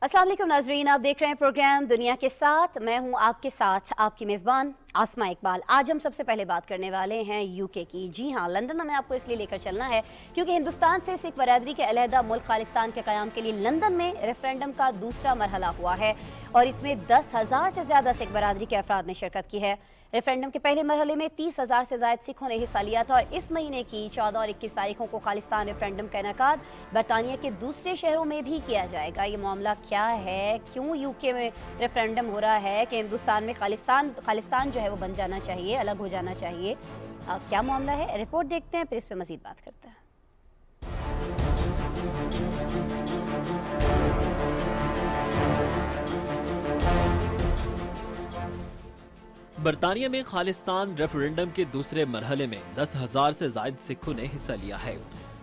अस्सलाम वालेकुम नाजरीन, आप देख रहे हैं प्रोग्राम दुनिया के साथ। मैं हूं आपके साथ आपकी मेज़बान आसमा इकबाल। आज हम सबसे पहले बात करने वाले हैं यूके की। जी हां, लंदन में हमें आपको इसलिए लेकर चलना है क्योंकि हिंदुस्तान से सिख बरादरी के अलहदा मुल्क खालिस्तान के क़याम के लिए लंदन में रेफरेंडम का दूसरा मरहला हुआ है और इसमें 10,000 से ज़्यादा सिख बरादरी के अफराद ने शिरकत की है। रेफरेंडम के पहले मरहले में 30,000 से ज़ायद सिखों ने हिस्सा लिया था और इस महीने की 14 और 21 तारीखों को खालिस्तान रेफरेंडम का इनेकाद बरतानिया के दूसरे शहरों में भी किया जाएगा। ये मामला क्या है, क्यों यूके में रेफरेंडम हो रहा है कि हिंदुस्तान में खालिस्तान जो है वो बन जाना चाहिए, अलग हो जाना चाहिए, क्या मामला है, रिपोर्ट देखते हैं, फिर इस पर मज़ीद बात करते हैं। बरतानिया में खालिस्तान रेफरेंडम के दूसरे मरहले में 10,000 से जायद सिखों ने हिस्सा लिया है।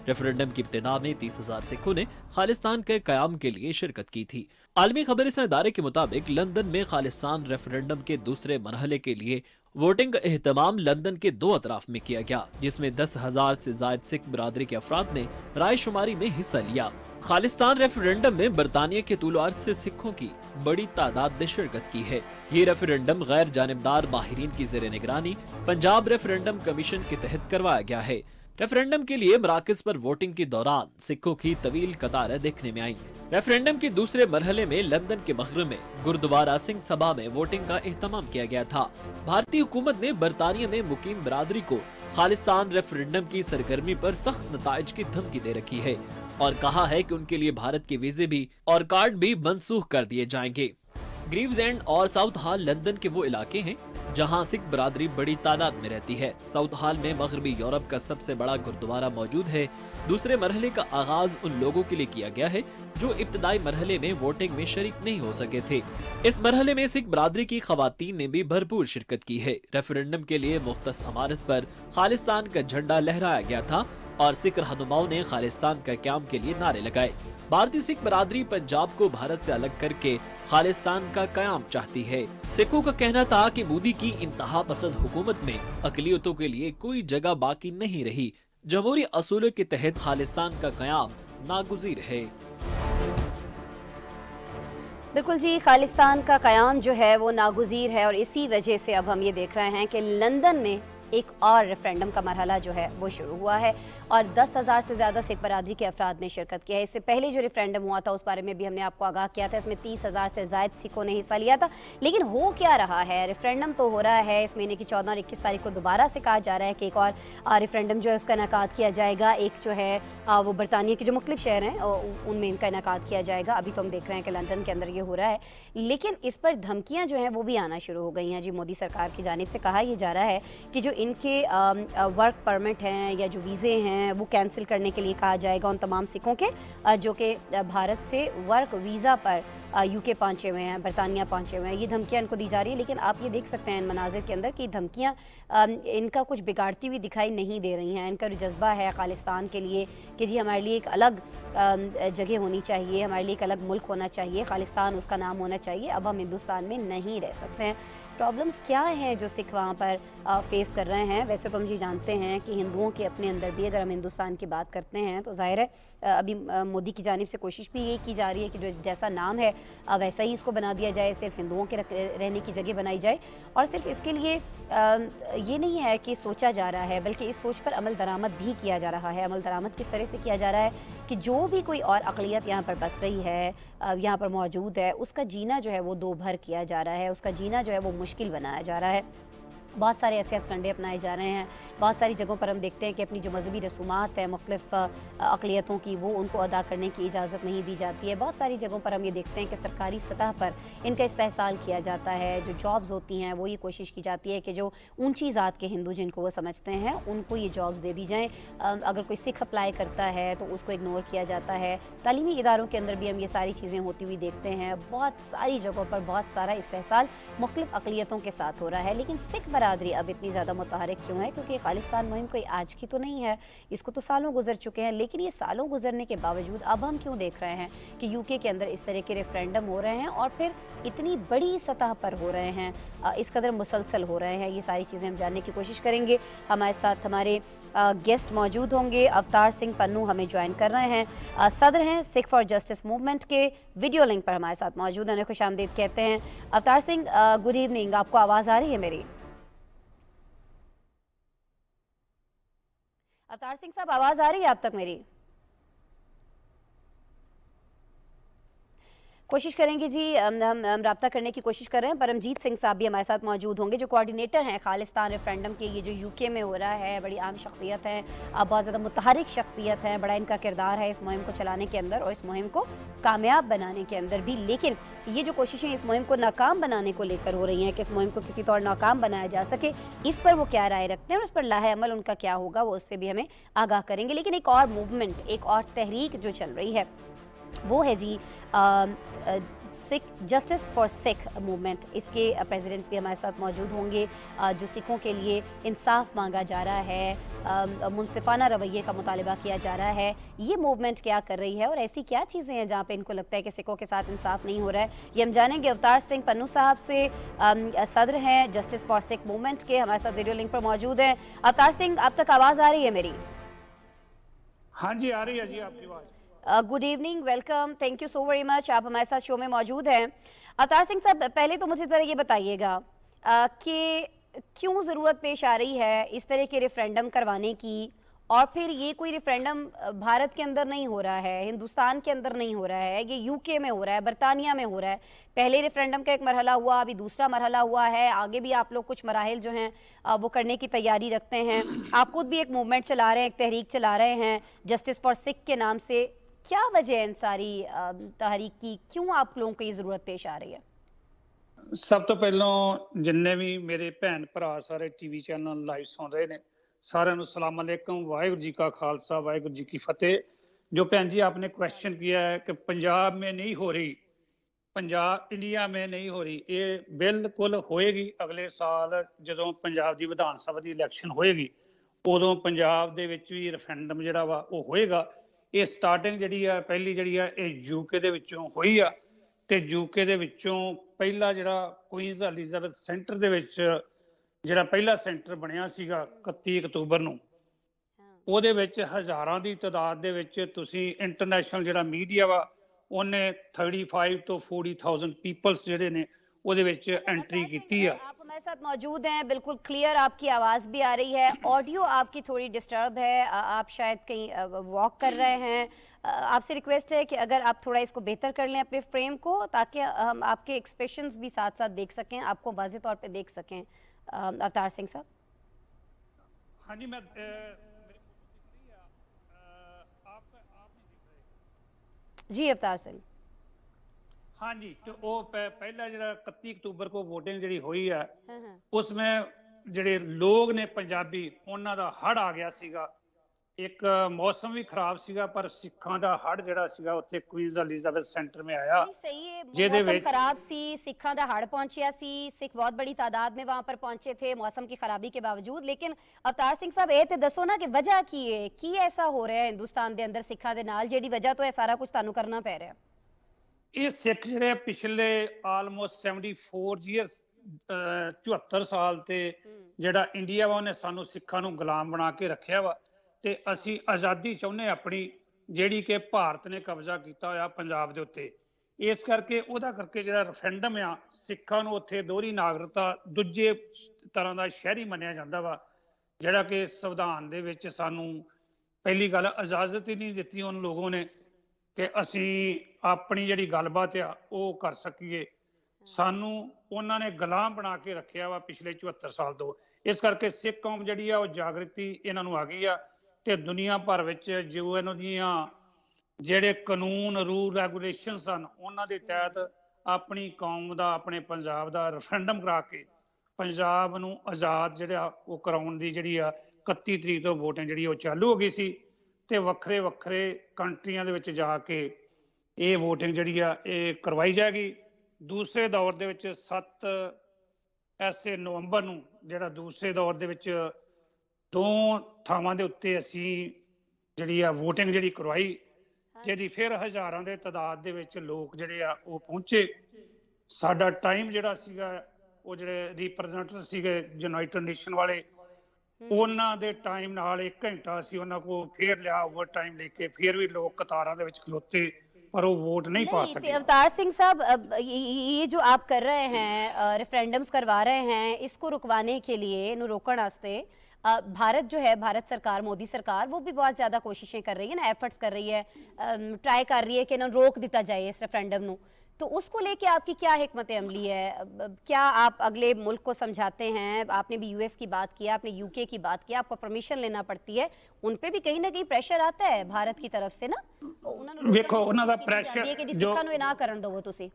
रेफरेंडम की इब्तिदा में 30,000 सिखों ने खालिस्तान के कयाम के लिए शिरकत की थी। आलमी खबरसां इदारे के मुताबिक लंदन में खालिस्तान रेफरेंडम के दूसरे मरहले के लिए वोटिंग का एहतमाम लंदन के दो अतराफ में किया गया, जिसमें 10,000 से जायद सिख बरादरी के अफराद ने राय शुमारी में हिस्सा लिया। खालिस्तान रेफरेंडम में बरतानिया के तूल अर्ज से सिखों की बड़ी तादाद ने शिरकत की है। ये रेफरेंडम गैर जानिबदार माहिरीन की ज़ेर निगरानी पंजाब रेफरेंडम कमीशन के तहत करवाया गया है। रेफरेंडम के लिए मराकज पर वोटिंग के दौरान सिखों की तवील कतारें देखने में आई। रेफरेंडम के दूसरे मरहले में लंदन के मगरब में गुरुद्वारा सिंह सभा में वोटिंग का एहतमाम किया गया था। भारतीय हुकूमत ने बरतानिया में मुकीम बरादरी को खालिस्तान रेफरेंडम की सरगर्मी पर सख्त नताइज की धमकी दे रखी है और कहा है कि उनके लिए भारत के वीजे भी और कार्ड भी मनसूख कर दिए जाएंगे। ग्रीव्स-एंड और साउथ हॉल लंदन के वो इलाके हैं जहां सिख बरादरी बड़ी तादाद में रहती है। साउथ हॉल में मगरबी यूरोप का सबसे बड़ा गुरुद्वारा मौजूद है। दूसरे मरहले का आगाज उन लोगों के लिए किया गया है जो इब्तदाई मरहले में वोटिंग में शरीक नहीं हो सके थे। इस मरहले में सिख बरादरी की खवातीन ने भी भरपूर शिरकत की है। रेफरेंडम के लिए मुख्तस अमारत पर खालिस्तान का झंडा लहराया गया था और सिख रहनुमाओं ने खालिस्तान का क़याम के लिए नारे लगाए। भारतीय सिख बरादरी पंजाब को भारत से अलग करके खालिस्तान का क़याम चाहती है। सिखों का कहना था कि मोदी की इंतहा पसंद हुकूमत में अक़लियतों के लिए कोई जगह बाकी नहीं रही। जमहूरी असूलों के तहत खालिस्तान का क़याम नागुज़ीर है। बिल्कुल जी, खालिस्तान का क़याम जो है वो नागुज़ीर है और इसी वजह से अब हम ये देख रहे हैं कि लंदन में एक और रेफरेंडम का मरहला जो है वो शुरू हुआ है और 10,000 से ज़्यादा सिख बरादरी के अफराद ने शिरकत किया है। इससे पहले जो रेफरेंडम हुआ था उस बारे में भी हमने आपको आगाह किया था, इसमें 30,000 से ज़ायद सिखों ने हिस्सा लिया था। लेकिन हो क्या रहा है, रेफरेंडम तो हो रहा है, इस महीने की 14 और 21 तारीख को दोबारा से कहा जा रहा है कि एक और रेफरेंडम जो है उसका इनेकाद किया जाएगा। एक जो है वो बरतानिया के जो मुख्तलिफ शहर हैं उनमें इनका इनेकाद किया जाएगा। अभी तो हम देख रहे हैं कि लंदन के अंदर ये हो रहा है, लेकिन इस पर धमकियाँ जो हैं वो भी आना शुरू हो गई हैं। जी, मोदी सरकार की जानिब से कहा यह जा रहा है कि जो इनके वर्क परमिट हैं या जो वीज़े हैं वो कैंसिल करने के लिए कहा जाएगा उन तमाम सिखों के जो कि भारत से वर्क वीज़ा पर यूके पहुँचे हुए हैं, बरतानिया पहुँचे हुए हैं। ये धमकियाँ इनको दी जा रही है, लेकिन आप ये देख सकते हैं इन मनाजिर के अंदर कि धमकियाँ इनका कुछ बिगाड़ती हुई दिखाई नहीं दे रही हैं। इनका जो जज्बा है खालिस्तान के लिए कि जी हमारे लिए एक अलग जगह होनी चाहिए, हमारे लिए एक अलग मुल्क होना चाहिए, खालिस्तान उसका नाम होना चाहिए, अब हम हिंदुस्तान में नहीं रह सकते हैं। प्रॉब्लम्स क्या हैं जो सिख वहाँ पर फेस कर रहे हैं? वैसे तो हम जी जानते हैं कि हिंदुओं के अपने अंदर भी अगर हम हिंदुस्तान की बात करते हैं तो ज़ाहिर है अभी मोदी की जानिब से कोशिश भी ये की जा रही है कि जो जैसा नाम है वैसा ही इसको बना दिया जाए, सिर्फ हिंदुओं के रहने की जगह बनाई जाए। और सिर्फ इसके लिए ये नहीं है कि सोचा जा रहा है, बल्कि इस सोच पर अमल दरामद भी किया जा रहा है। अमल दरामद किस तरह से किया जा रहा है कि जो भी कोई और अक़लियत यहाँ पर बस रही है, यहाँ पर मौजूद है, उसका जीना जो है वो दो भर किया जा रहा है, उसका जीना जो है वो मुश्किल बनाया जा रहा है। बहुत सारे ऐसे हथकंडे अपनाए जा रहे हैं। बहुत सारी जगहों पर हम देखते हैं कि अपनी जो मजहबी रसूमात है मुख्तलिफ अक़लियतों की, वो उनको अदा करने की इजाज़त नहीं दी जाती है। बहुत सारी जगहों पर हम ये देखते हैं कि सरकारी सतह पर इनका इस्तेहसाल किया जाता है। जो जॉब्स होती हैं वो ये कोशिश की जाती है कि जो ऊंची ज़ात के हिंदू जिनको वो समझते हैं उनको ये जॉब्स दे दी जाएँ। अगर कोई सिख अप्लाई करता है तो उसको इग्नोर किया जाता है। तालीमी इदारों के अंदर भी हम ये सारी चीज़ें होती हुई देखते हैं। बहुत सारी जगहों पर बहुत सारा इस्तेहसाल मुख्तलिफ अक़लियतों के साथ हो रहा है। लेकिन सिख बरादरी अब इतनी ज़्यादा मुतहरिक क्यों है? क्योंकि खालिस्तान मुहिम कोई आज की तो नहीं है, इसको तो सालों गुजर चुके हैं। लेकिन ये सालों गुजरने के बावजूद अब हम क्यों देख रहे हैं कि यूके के अंदर इस तरह के रेफरेंडम हो रहे हैं और फिर इतनी बड़ी सतह पर हो रहे हैं, इस कदर मुसलसल हो रहे हैं? ये सारी चीज़ें हम जानने की कोशिश करेंगे। हमारे साथ हमारे गेस्ट मौजूद होंगे। अवतार सिंह पन्नू हमें ज्वाइन कर रहे हैं, सदर हैं सिख फॉर जस्टिस मूवमेंट के। वीडियो लिंक पर हमारे साथ मौजूद हैं, उन्हें खुशामदीद कहते हैं। Avtar Singh, good evening. आपको आवाज़ आ रही है मेरी? अवतार सिंह साहब, आवाज़ आ रही है आप तक मेरी? कोशिश करेंगे जी, हम रब्ता करने की कोशिश कर रहे हैं। परमजीत सिंह साहब भी हमारे साथ मौजूद होंगे, जो कोऑर्डिनेटर हैं खालिस्तान रेफरेंडम के। ये जो यूके में हो रहा है, बड़ी आम शख्सियत हैं, बहुत ज़्यादा मुतहरिक शख्सियत हैं, बड़ा इनका किरदार है इस मुहिम को चलाने के अंदर और इस मुहिम को कामयाब बनाने के अंदर भी। लेकिन ये जो कोशिशें इस मुहिम को नाकाम बनाने को लेकर हो रही हैं कि इस मुहिम को किसी तौर नाकाम बनाया जा सके, इस पर वो क्या राय रखते हैं और उस पर लाहे अमल उनका क्या होगा, वो उससे भी हमें आगाह करेंगे। लेकिन एक और मूवमेंट, एक और तहरीक जो चल रही है वो है जी Sikh justice for Sikh movement. इसके प्रेसिडेंट भी हमारे साथ मौजूद होंगे। जो सिखों के लिए इंसाफ मांगा जा रहा है, मुनसिफाना रवैये का मुतालबा किया जा रहा है, ये मूवमेंट क्या कर रही है और ऐसी क्या चीज़ें हैं जहाँ पे इनको लगता है कि सिखों के साथ इंसाफ नहीं हो रहा है, ये हम जानेंगे अवतार सिंह पन्नू साहब से। सदर हैं जस्टिस फॉर सिख मूवमेंट के, हमारे साथ वीडियो लिंक पर मौजूद हैं। अवतार सिंह, आप तक आवाज़ आ रही है मेरी? हाँ जी, आ रही है जी आपकी आवाज़। Good evening, welcome, thank you so very much, आप हमारे साथ शो में मौजूद हैं। अवतार सिंह साहब, पहले तो मुझे ज़रा ये बताइएगा कि क्यों ज़रूरत पेश आ रही है इस तरह के रेफरेंडम करवाने की, और फिर ये कोई रेफरेंडम भारत के अंदर नहीं हो रहा है, हिंदुस्तान के अंदर नहीं हो रहा है, ये यूके में हो रहा है, बरतानिया में हो रहा है। पहले रेफरेंडम का एक मरहला हुआ, अभी दूसरा मरहला हुआ है, आगे भी आप लोग कुछ मराहिल जो हैं वो करने की तैयारी रखते हैं। आप खुद भी एक मूवमेंट चला रहे हैं, एक तहरीक चला रहे हैं जस्टिस फॉर सिख के नाम से। क्या वजह है इन सारी तहरीक की, क्यों आप लोगों को ये ज़रूरत पेश आ रही है? सब तो पहलों जिन्ने भी मेरे भैन भरा सारे टीवी चैनल लाइव सुन रहे ने, सारे सलाम अलैकुम, वाहिगुरू जी का खालसा, वाहिगुरू जी की फतेह। जो भैन जी आपने क्वेश्चन किया है कि पंजाब में नहीं हो रही, पंजाब इंडिया में नहीं हो रही, ये बिल्कुल होएगी। अगले साल जो पंजाब की विधान सभा की इलैक्शन होएगी, उदों पंजाब दे विच भी रेफरेंडम जिहड़ा वा वो होएगा। ये स्टार्टिंग जिहड़ी है पहली जिहड़ी है ये यूके दे विचों होई आ, ते यूके दे विचों पहला जिहड़ा क्वीनस एलिजाबैथ सेंटर दे विच जिहड़ा पहला सेंटर बनया सीगा 31 अक्तूबर नूं, ਉਹਦੇ ਵਿੱਚ ਹਜ਼ਾਰਾਂ ਦੀ ਤਾਦਾਦ ਦੇ ਵਿੱਚ ਤੁਸੀਂ ਇੰਟਰਨੈਸ਼ਨਲ ਜਿਹੜਾ ਮੀਡੀਆ ਵਾ ਉਹਨੇ 35 ਤੋਂ 40,000 ਪੀਪਲਸ ਜਿਹੜੇ ਨੇ ਉਹਦੇ ਵਿੱਚ एंट्री की है। आप हमारे साथ मौजूद हैं, बिल्कुल क्लियर आपकी आवाज़ भी आ रही है। ऑडियो आपकी थोड़ी डिस्टर्ब है, आप शायद कहीं वॉक कर रहे हैं। आपसे रिक्वेस्ट है कि अगर आप थोड़ा इसको बेहतर कर लें अपने फ्रेम को, ताकि हम आपके एक्सप्रेशंस भी साथ साथ देख सकें, आपको वाज़ेह तौर पे देख सकें। अवतार सिंह साहब। हाँ जी, मैं जी अवतार सिंह। हाँ जी, तो वो पहला जो 31 अक्तूबर को वोटिंग जी हुई है, उसमें ਜਿਹੜੇ ਲੋਕ ਨੇ ਪੰਜਾਬੀ ਉਹਨਾਂ ਦਾ ਹੜ ਆ ਗਿਆ ਸੀਗਾ। ਇੱਕ ਮੌਸਮ ਵੀ ਖਰਾਬ ਸੀਗਾ, ਪਰ ਸਿੱਖਾਂ ਦਾ ਹੜ ਜਿਹੜਾ ਸੀਗਾ ਉੱਥੇ ਕੁਈਨਸ ਐਲਿਜ਼ਾਬੈਥ ਸੈਂਟਰ में आया। सही है, मौसम खराब सी, सिखा दा हड़ पहुंचिया सी, सिख बहुत बड़ी तादाद में वहां पर पहुंचे थे मौसम की खराबी के बावजूद। लेकिन अवतार सिंह साहब, ये तो दसो ना कि वजह की है, की ऐसा हो रहा है हिंदुस्तान के अंदर सिखा दे नाल, जेडी वजह तो है सारा कुछ तानू करना पै रहा है? ये सिख ਜਿਹੜੇ ਪਿਛਲੇ ਆਲਮੋਸਟ 74 ਈਅਰਸ 74 ਸਾਲ ਤੇ ਜਿਹੜਾ ਇੰਡੀਆ ਵਾ ਉਹਨੇ ਸਾਨੂੰ ਸਿੱਖਾਂ ਨੂੰ ਗੁਲਾਮ ਬਣਾ ਕੇ ਰੱਖਿਆ ਵਾ, ਤੇ ਅਸੀਂ ਆਜ਼ਾਦੀ ਚਾਹੁੰਦੇ ਆਪਣੀ, ਜਿਹੜੀ ਕਿ ਭਾਰਤ ਨੇ ਕਬਜ਼ਾ ਕੀਤਾ ਹੋਇਆ ਪੰਜਾਬ ਦੇ ਉੱਤੇ। ਇਸ ਕਰਕੇ ਉਹਦਾ ਕਰਕੇ ਜਿਹੜਾ ਰੈਫਰੈਂਡਮ ਆ, ਸਿੱਖਾਂ ਨੂੰ ਉੱਥੇ ਦੋਹਰੀ ਨਾਗਰਿਕਤਾ ਦੂਜੇ ਤਰ੍ਹਾਂ ਦਾ ਸ਼ਹਿਰੀ ਮੰਨਿਆ ਜਾਂਦਾ ਵਾ, ਜਿਹੜਾ ਕਿ ਸੰਵਿਧਾਨ ਦੇ ਵਿੱਚ ਸਾਨੂੰ ਪਹਿਲੀ ਗੱਲ ਇਜਾਜ਼ਤ ਹੀ ਨਹੀਂ ਦਿੱਤੀ ਉਹਨਾਂ ਲੋਕਾਂ ਨੇ ਕਿ ਅਸੀਂ ਆਪਣੀ ਜਿਹੜੀ ਗੱਲਬਾਤ ਆ ਉਹ ਕਰ ਸਕੀਏ। ਸਾਨੂੰ ਉਹਨਾਂ ਨੇ ਗੁਲਾਮ ਬਣਾ ਕੇ ਰੱਖਿਆ ਵਾ ਪਿਛਲੇ 74 ਸਾਲ ਤੋਂ। ਇਸ ਕਰਕੇ ਸਿੱਖ ਕੌਮ ਜਿਹੜੀ ਆ ਉਹ ਜਾਗਰਤੀ ਇਹਨਾਂ ਨੂੰ ਆ ਗਈ ਆ, ਤੇ ਦੁਨੀਆ ਭਰ ਵਿੱਚ ਜੋ ਇਹਨਾਂ ਦੀਆਂ ਜਿਹੜੇ ਕਾਨੂੰਨ ਰੂਲ ਰੈਗੂਲੇਸ਼ਨ ਸਨ ਉਹਨਾਂ ਦੇ ਤਹਿਤ ਆਪਣੀ ਕੌਮ ਦਾ, ਆਪਣੇ ਪੰਜਾਬ ਦਾ ਰੈਫਰੈਂਡਮ ਕਰਾ ਕੇ ਪੰਜਾਬ ਨੂੰ ਆਜ਼ਾਦ ਜਿਹੜਾ ਉਹ ਕਰਾਉਣ ਦੀ ਜਿਹੜੀ ਆ 31 ਤਰੀਕ ਤੋਂ ਵੋਟਿੰਗ ਜਿਹੜੀ ਉਹ ਚਾਲੂ ਹੋ ਗਈ ਸੀ। ਤੇ ਵੱਖਰੇ ਵੱਖਰੇ ਕੰਟਰੀਆਂ ਦੇ ਵਿੱਚ ਜਾ ਕੇ ਇਹ ਵੋਟਿੰਗ ਜਿਹੜੀ ਆ ਇਹ ਕਰਵਾਈ ਜਾਏਗੀ। ਦੂਸਰੇ ਦੌਰ ਦੇ ਵਿੱਚ 7 ਐਸੇ ਨਵੰਬਰ ਨੂੰ ਜਿਹੜਾ ਦੂਸਰੇ ਦੌਰ ਦੇ ਵਿੱਚ 2 ਥਾਵਾਂ ਦੇ ਉੱਤੇ ਅਸੀਂ ਜਿਹੜੀ ਆ ਵੋਟਿੰਗ ਜਿਹੜੀ ਕਰਵਾਈ, ਜਿਹਦੀ ਫਿਰ ਹਜ਼ਾਰਾਂ ਦੇ ਤਾਦਾਦ ਦੇ ਵਿੱਚ ਲੋਕ ਜਿਹੜੇ ਆ ਉਹ ਪਹੁੰਚੇ। ਸਾਡਾ ਟਾਈਮ ਜਿਹੜਾ ਸੀਗਾ ਉਹ ਜਿਹੜੇ ਰਿਪਰੈਜ਼ੈਂਟੇਟਿਵ ਸੀਗੇ ਯੂਨਾਈਟਿਡ ਨੇਸ਼ਨ ਵਾਲੇ, ਉਹਨਾਂ ਦੇ ਟਾਈਮ ਨਾਲ 1 ਘੰਟਾ ਅਸੀਂ ਉਹਨਾਂ ਕੋਲ ਫੇਰ ਲਿਆ, ਓਵਰ ਟਾइम लेके फिर भी लोग कतारों ਦੇ ਵਿੱਚ ਖਲੋਤੇ पर वो वोट नहीं पा सके। अवतार सिंह साहब, ये जो आप कर रहे हैं, रेफरेंडम्स करवा रहे हैं, इसको रुकवाने के लिए, इन्हें रोकने वास्ते भारत जो है, भारत सरकार, मोदी सरकार, वो भी बहुत ज़्यादा कोशिशें कर रही है ना, एफर्ट्स कर रही है, ट्राई कर रही है कि ना रोक दिता जाए इस रेफरेंडम को। तो उसको लेके आपकी क्या हिकमत अमली है? क्या आप अगले मुल्क को समझाते हैं? आपने भी यूएस की बात की, आपने यूके की बात की, आपको परमिशन लेना पड़ती है, उन पे भी कहीं ना कहीं प्रेशर आता है भारत की तरफ से ना? देखो उन्हों दा प्रेशर जो सिखां ना करन दवो तुसी।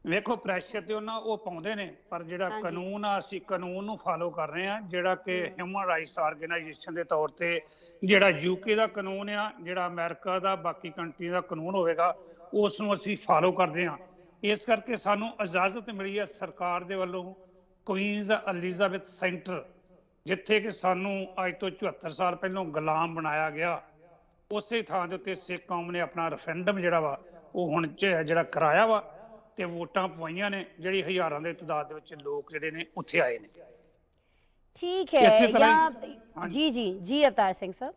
ਵੇਖੋ ਪ੍ਰੈਸ਼ਰ ਤੇ ਉਹਨਾਂ ਉਹ ਪਾਉਂਦੇ ਨੇ, ਪਰ ਜਿਹੜਾ ਕਾਨੂੰਨ ਆ ਅਸੀਂ ਕਾਨੂੰਨ ਨੂੰ ਫਾਲੋ ਕਰ ਰਹੇ ਆ, ਜਿਹੜਾ ਕਿ ਹਿਊਮਨ ਰਾਈਟਸ ਆਰਗੇਨਾਈਜੇਸ਼ਨ ਦੇ ਤੌਰ ਤੇ ਜਿਹੜਾ ਯੂਕੇ ਦਾ ਕਾਨੂੰਨ ਆ, ਜਿਹੜਾ ਅਮਰੀਕਾ ਦਾ, ਬਾਕੀ ਕੰਟਰੀ ਦਾ ਕਾਨੂੰਨ ਹੋਵੇਗਾ, ਉਸ ਨੂੰ ਅਸੀਂ ਫਾਲੋ ਕਰਦੇ ਆ। ਇਸ ਕਰਕੇ ਸਾਨੂੰ ਇਜਾਜ਼ਤ ਮਿਲੀ ਹੈ ਸਰਕਾਰ ਦੇ ਵੱਲੋਂ ਕੁਈਨਜ਼ ਐਲਿਜ਼ਾਬੈਥ ਸੈਂਟਰ, ਜਿੱਥੇ ਕਿ ਸਾਨੂੰ ਅੱਜ ਤੋਂ 74 ਸਾਲ ਪਹਿਲਾਂ ਗੁਲਾਮ ਬਣਾਇਆ ਗਿਆ, ਉਸੇ ਥਾਂ ਦੇ ਉੱਤੇ ਸਿੱਖ ਕੌਮ ਨੇ ਆਪਣਾ ਰੈਫਰੈਂਡਮ ਜਿਹੜਾ ਵਾ ਉਹ ਹੁਣ ਜਿਹੜਾ ਕਰਾਇਆ ਵਾ ਤੇ ਵੋਟਾਂ ਪਵਾਈਆਂ ਨੇ, ਜਿਹੜੀ ਹਜ਼ਾਰਾਂ ਦੇ ਤਾਦਾਦ ਦੇ ਵਿੱਚ ਲੋਕ ਜਿਹੜੇ ਨੇ ਉੱਥੇ ਆਏ ਨੇ। ਠੀਕ ਹੈ ਜੀ ਜੀ ਜੀ ਅਵਤਾਰ ਸਿੰਘ ਸਾਹਿਬ।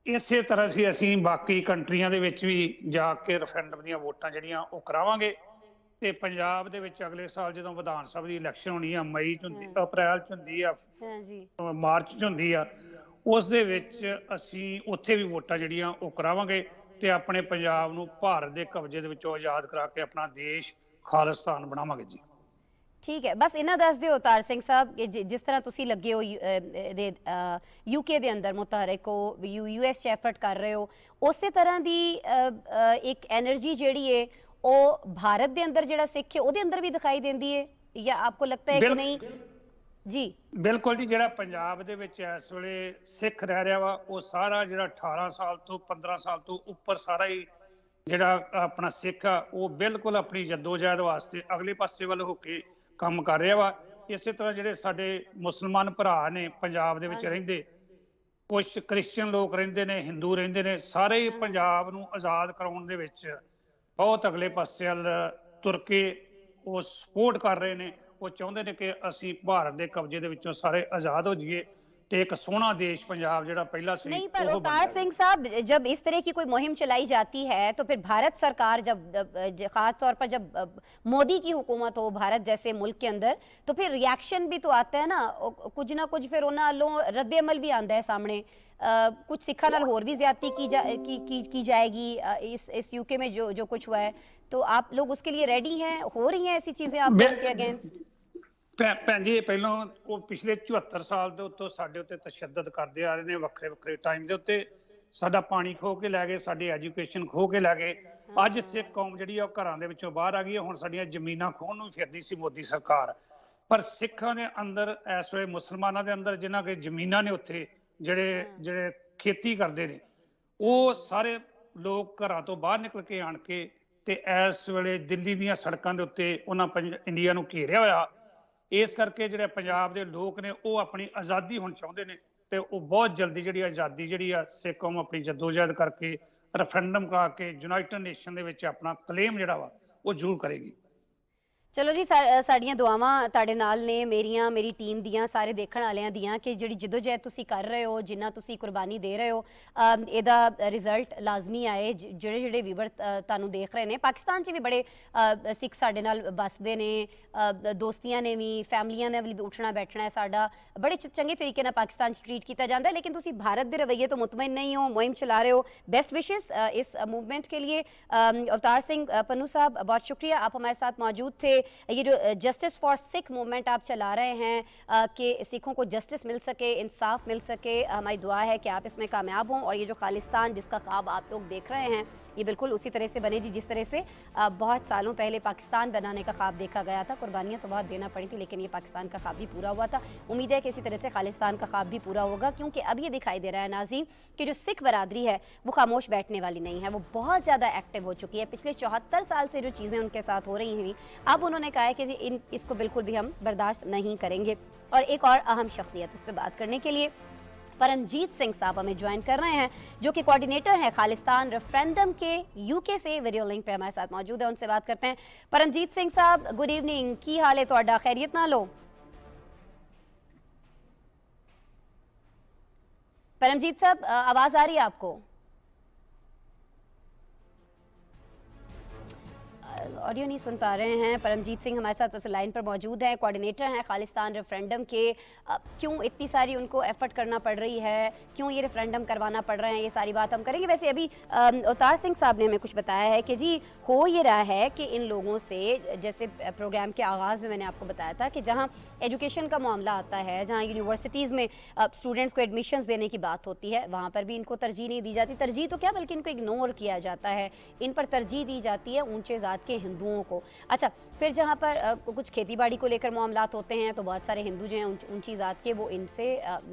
ਇਸੇ ਤਰ੍ਹਾਂ ਅਸੀਂ ਬਾਕੀ ਕੰਟਰੀਆਂ ਦੇ ਵਿੱਚ ਵੀ ਜਾ ਕੇ ਰੈਫਰੈਂਡਮ ਦੀਆਂ ਵੋਟਾਂ ਜਿਹੜੀਆਂ ਉਹ ਕਰਾਵਾਂਗੇ। ਤੇ ਪੰਜਾਬ ਦੇ ਵਿੱਚ ਅਗਲੇ ਸਾਲ ਜਦੋਂ ਵਿਧਾਨ ਸਭਾ ਦੀ ਇਲੈਕਸ਼ਨ ਹੋਣੀ ਆ, ਮਈ ਚ ਹੁੰਦੀ, ਅਪ੍ਰੈਲ ਚ ਹੁੰਦੀ ਆ, ਮਾਰਚ ਚ ਹੁੰਦੀ ਆ, ਉਸ ਦੇ ਵਿੱਚ ਅਸੀਂ ਉੱਥੇ ਵੀ ਵੋਟਾਂ ਜਿਹੜੀਆਂ ਉਹ ਕਰਾਵਾਂਗੇ ਤੇ ਆਪਣੇ ਪੰਜਾਬ ਨੂੰ ਭਾਰਤ ਦੇ ਕਬਜ਼ੇ ਦੇ ਵਿੱਚੋਂ ਆਜ਼ਾਦ ਕਰਾ ਕੇ ਆਪਣਾ ਦੇਸ਼ ਖਾਲਿਸਤਾਨ ਬਣਾਵਾਂਗੇ ਜੀ। ठीक है, बस इन्ना दस दिओ अवतार सिंह साहब कि जिस तरह तुसी लगे हो यूके दे अंदर मुतहरिक हो, यूएस च एफर्ट कर रहे हो, उस तरह दी एक एनर्जी जिहड़ी है वो भारत दे अंदर जिहड़ा सिख है उहदे अंदर भी दिखाई देंदी है, या आपको लगता है कि नहीं? जी बिल्कुल जी, जिहड़ा पंजाब दे विच इस वेले सिख रह रहा वा, वो सारा जिहड़ा 18 साल तो 15 साल तो उपर सारा ही जिहड़ा अपना सिख आ, वो बिल्कुल अपनी जद्दोजहद वास्ते अगले पासे वाल हो के ਕੰਮ ਕਰ ਰਿਹਾ ਵਾ। ਇਸੇ ਤਰ੍ਹਾਂ ਜਿਹੜੇ ਸਾਡੇ ਮੁਸਲਮਾਨ ਭਰਾ ਨੇ ਪੰਜਾਬ ਦੇ ਵਿੱਚ ਰਹਿੰਦੇ, ਕੁਝ ਕ੍ਰਿਸਚੀਅਨ ਲੋਕ ਰਹਿੰਦੇ ਨੇ, ਹਿੰਦੂ ਰਹਿੰਦੇ ਨੇ, ਸਾਰੇ ਪੰਜਾਬ ਨੂੰ ਆਜ਼ਾਦ ਕਰਾਉਣ ਦੇ ਵਿੱਚ ਬਹੁਤ ਅਗਲੇ ਪਾਸੇ ਵੱਲ ਤੁਰ ਕੇ ਉਹ ਸਪੋਰਟ ਕਰ ਰਹੇ ਨੇ। ਉਹ ਚਾਹੁੰਦੇ ਨੇ ਕਿ ਅਸੀਂ ਭਾਰਤ ਦੇ ਕਬਜ਼ੇ ਦੇ ਵਿੱਚੋਂ ਸਾਰੇ ਆਜ਼ਾਦ ਹੋ ਜਾਈਏ ਤੇ एक सोना देश पंजाब ਜਿਹੜਾ ਪਹਿਲਾ ਸੀ। नहीं, पर अवतार सिंह साहब, जब इस तरह की कोई मुहिम चलाई जाती है तो फिर भारत सरकार जब खास तौर पर जब मोदी की हुकूमत हो भारत जैसे मुल्क के अंदर, तो फिर रिएक्शन भी तो आता है ना कुछ फिर उन्होंने वालों रद्द अमल भी आता है सामने। कुछ सिखा नाल होर भी ज्यादती की जाएगी इस यूके में जो कुछ हुआ है, तो आप लोग उसके लिए रेडी हैं? हो रही हैं ऐसी चीजें आप लोगों के अगेंस्ट? ਭੈਣ ਜੀ, ਪਹਿਲਾਂ ਉਹ ਪਿਛਲੇ 74 ਸਾਲ ਦੇ ਉੱਤੋਂ ਸਾਡੇ ਉੱਤੇ ਤਸ਼ੱਦਦ ਕਰਦੇ ਆ ਰਹੇ ਨੇ, ਵੱਖਰੇ ਵੱਖਰੇ ਟਾਈਮ ਦੇ ਉੱਤੇ ਸਾਡਾ ਪਾਣੀ ਖੋਹ ਕੇ ਲੈ ਗਏ, ਸਾਡੀ ਐਜੂਕੇਸ਼ਨ ਖੋਹ ਕੇ ਲੈ ਗਏ। ਅੱਜ ਸਿੱਖ ਕੌਮ ਜਿਹੜੀ ਆ ਉਹ ਘਰਾਂ ਦੇ ਵਿੱਚੋਂ ਬਾਹਰ ਆ ਗਈ ਹੈ। ਹੁਣ ਸਾਡੀਆਂ ਜ਼ਮੀਨਾਂ ਖੋਹਣ ਨੂੰ ਫਿਰਦੀ ਸੀ ਮੋਦੀ ਸਰਕਾਰ, ਪਰ ਸਿੱਖਾਂ ਦੇ ਅੰਦਰ ਇਸ ਵੇਲੇ, ਮੁਸਲਮਾਨਾਂ ਦੇ ਅੰਦਰ ਜਿਨ੍ਹਾਂ ਕੇ ਜ਼ਮੀਨਾਂ ਨੇ, ਉੱਥੇ ਜਿਹੜੇ ਖੇਤੀ ਕਰਦੇ ਨੇ, ਉਹ ਸਾਰੇ ਲੋਕ ਘਰਾਂ ਤੋਂ ਬਾਹਰ ਨਿਕਲ ਕੇ ਆਣ ਕੇ ਤੇ ਇਸ ਵੇਲੇ ਦਿੱਲੀ ਦੀਆਂ ਸੜਕਾਂ ਦੇ ਉੱਤੇ ਉਹਨਾਂ ਇੰਡੀਆ ਨੂੰ ਘੇਰਿਆ ਹੋਇਆ। ਇਸ ਕਰਕੇ ਜਿਹੜੇ ਪੰਜਾਬ ਦੇ ਲੋਕ ਨੇ ਉਹ ਆਪਣੀ ਆਜ਼ਾਦੀ ਹੁਣ ਚਾਹੁੰਦੇ ਨੇ ਤੇ ਉਹ ਬਹੁਤ ਜਲਦੀ ਜਿਹੜੀ ਆਜ਼ਾਦੀ ਜਿਹੜੀ ਆ ਸਿੱਖ ਕੌਮ ਆਪਣੀ ਜਦੋਜਹਿਦ ਕਰਕੇ ਰੈਫਰੈਂਡਮ ਕਰਾ ਕੇ ਯੂਨਾਈਟਿਡ ਨੇਸ਼ਨ ਦੇ ਵਿੱਚ ਆਪਣਾ ਕਲੇਮ ਜਿਹੜਾ ਵਾ ਉਹ ਜ਼ਰੂਰ ਕਰੇਗੀ। चलो जी, साड़ियां दुआवां तुहाडे नाल ने, मेरी टीम दियां, सारे देखण वालियां दियां, कि जिहड़ी जिद्दोजहद तुसीं कर रहे हो, जिन्ना तुसीं कुर्बानी दे रहे हो, इहदा रिजल्ट लाजमी आए। ਜਿਹੜੇ ਵੀਵਰ ਤੁਹਾਨੂੰ ਦੇਖ ਰਹੇ ਨੇ, ਪਾਕਿਸਤਾਨ 'ਚ ਵੀ ਬੜੇ ਸਿੱਖ ਸਾਡੇ ਨਾਲ ਵੱਸਦੇ ਨੇ, ਦੋਸਤੀਆਂ ਨੇ ਵੀ, ਫੈਮਲੀਆਂ ਨੇ ਵੀ ਉੱਠਣਾ ਬੈਠਣਾ ਹੈ ਸਾਡਾ, ਬੜੇ ਚੰਗੇ ਤਰੀਕੇ ਨਾਲ ਪਾਕਿस्तान 'ਚ ट्रीट किया जाता है। लेकिन तुसीं भारत के रवैये तो मुतमईन नहीं हो, मुहिम चला रहे हो। बेस्ट विशेस इस मूवमेंट के लिए। अवतार सिंह पन्नू साहब, बहुत शुक्रिया, आप हमारे साथ मौजूद थे। ये जो जस्टिस फॉर सिख मूवमेंट आप चला रहे हैं कि सिखों को जस्टिस मिल सके, इंसाफ मिल सके, हमारी दुआ है कि आप इसमें कामयाब हों और ये जो खालिस्तान जिसका ख्वाब आप लोग देख रहे हैं ये बिल्कुल उसी तरह से बने जी जिस तरह से बहुत सालों पहले पाकिस्तान बनाने का ख्वाब देखा गया था। कुर्बानियाँ तो बहुत देना पड़ी थी, लेकिन ये पाकिस्तान का ख्वाब भी पूरा हुआ था। उम्मीद है कि इसी तरह से खालिस्तान का ख्वाब भी पूरा होगा, क्योंकि अब ये दिखाई दे रहा है नाज़रीन कि जो सिख बरादरी है वो खामोश बैठने वाली नहीं है, वो बहुत ज़्यादा एक्टिव हो चुकी है। पिछले 74 साल से जो चीज़ें उनके साथ हो रही थी, अब उन्होंने कहा है कि जी इसको बिल्कुल भी हम बर्दाश्त नहीं करेंगे। और एक और अहम शख्सियत इस पर बात करने के लिए परमजीत सिंह साहब हमें ज्वाइन कर रहे हैं, जो कि कोऑर्डिनेटर हैं खालिस्तान रेफरेंडम के यूके से। वीडियो लिंक पे हमारे साथ मौजूद है, उनसे बात करते हैं। परमजीत सिंह साहब, गुड इवनिंग, की हाल है तुहाडा? खैरियत नाल हो? परमजीत साहब, आवाज आ रही है आपको? ऑडियो नहीं सुन पा रहे हैं। परमजीत सिंह हमारे साथ लाइन पर मौजूद है, कोऑर्डिनेटर हैं खालिस्तान रेफरेंडम के। क्यों इतनी सारी उनको एफर्ट करना पड़ रही है, क्यों ये रेफरेंडम करवाना पड़ रहा है, ये सारी बात हम करेंगे। वैसे अभी अवतार सिंह साहब ने हमें कुछ बताया है कि जी हो ये रहा है कि इन लोगों से, जैसे प्रोग्राम के आगाज़ में मैंने आपको बताया था कि जहाँ एजुकेशन का मामला आता है, जहाँ यूनिवर्सिटीज़ में स्टूडेंट्स को एडमिशन्स देने की बात होती है, वहाँ पर भी इनको तरजीह नहीं दी जाती। तरजीह तो क्या, बल्कि इनको इग्नोर किया जाता है। इन पर तरजीह दी जाती है ऊंचे ज़ात के हिंदुओं को। अच्छा, फिर जहाँ पर कुछ खेती बाड़ी को लेकर मामलात होते हैं तो बहुत सारे हिंदू जो हैं ऊंची ज़ात के, वो इनसे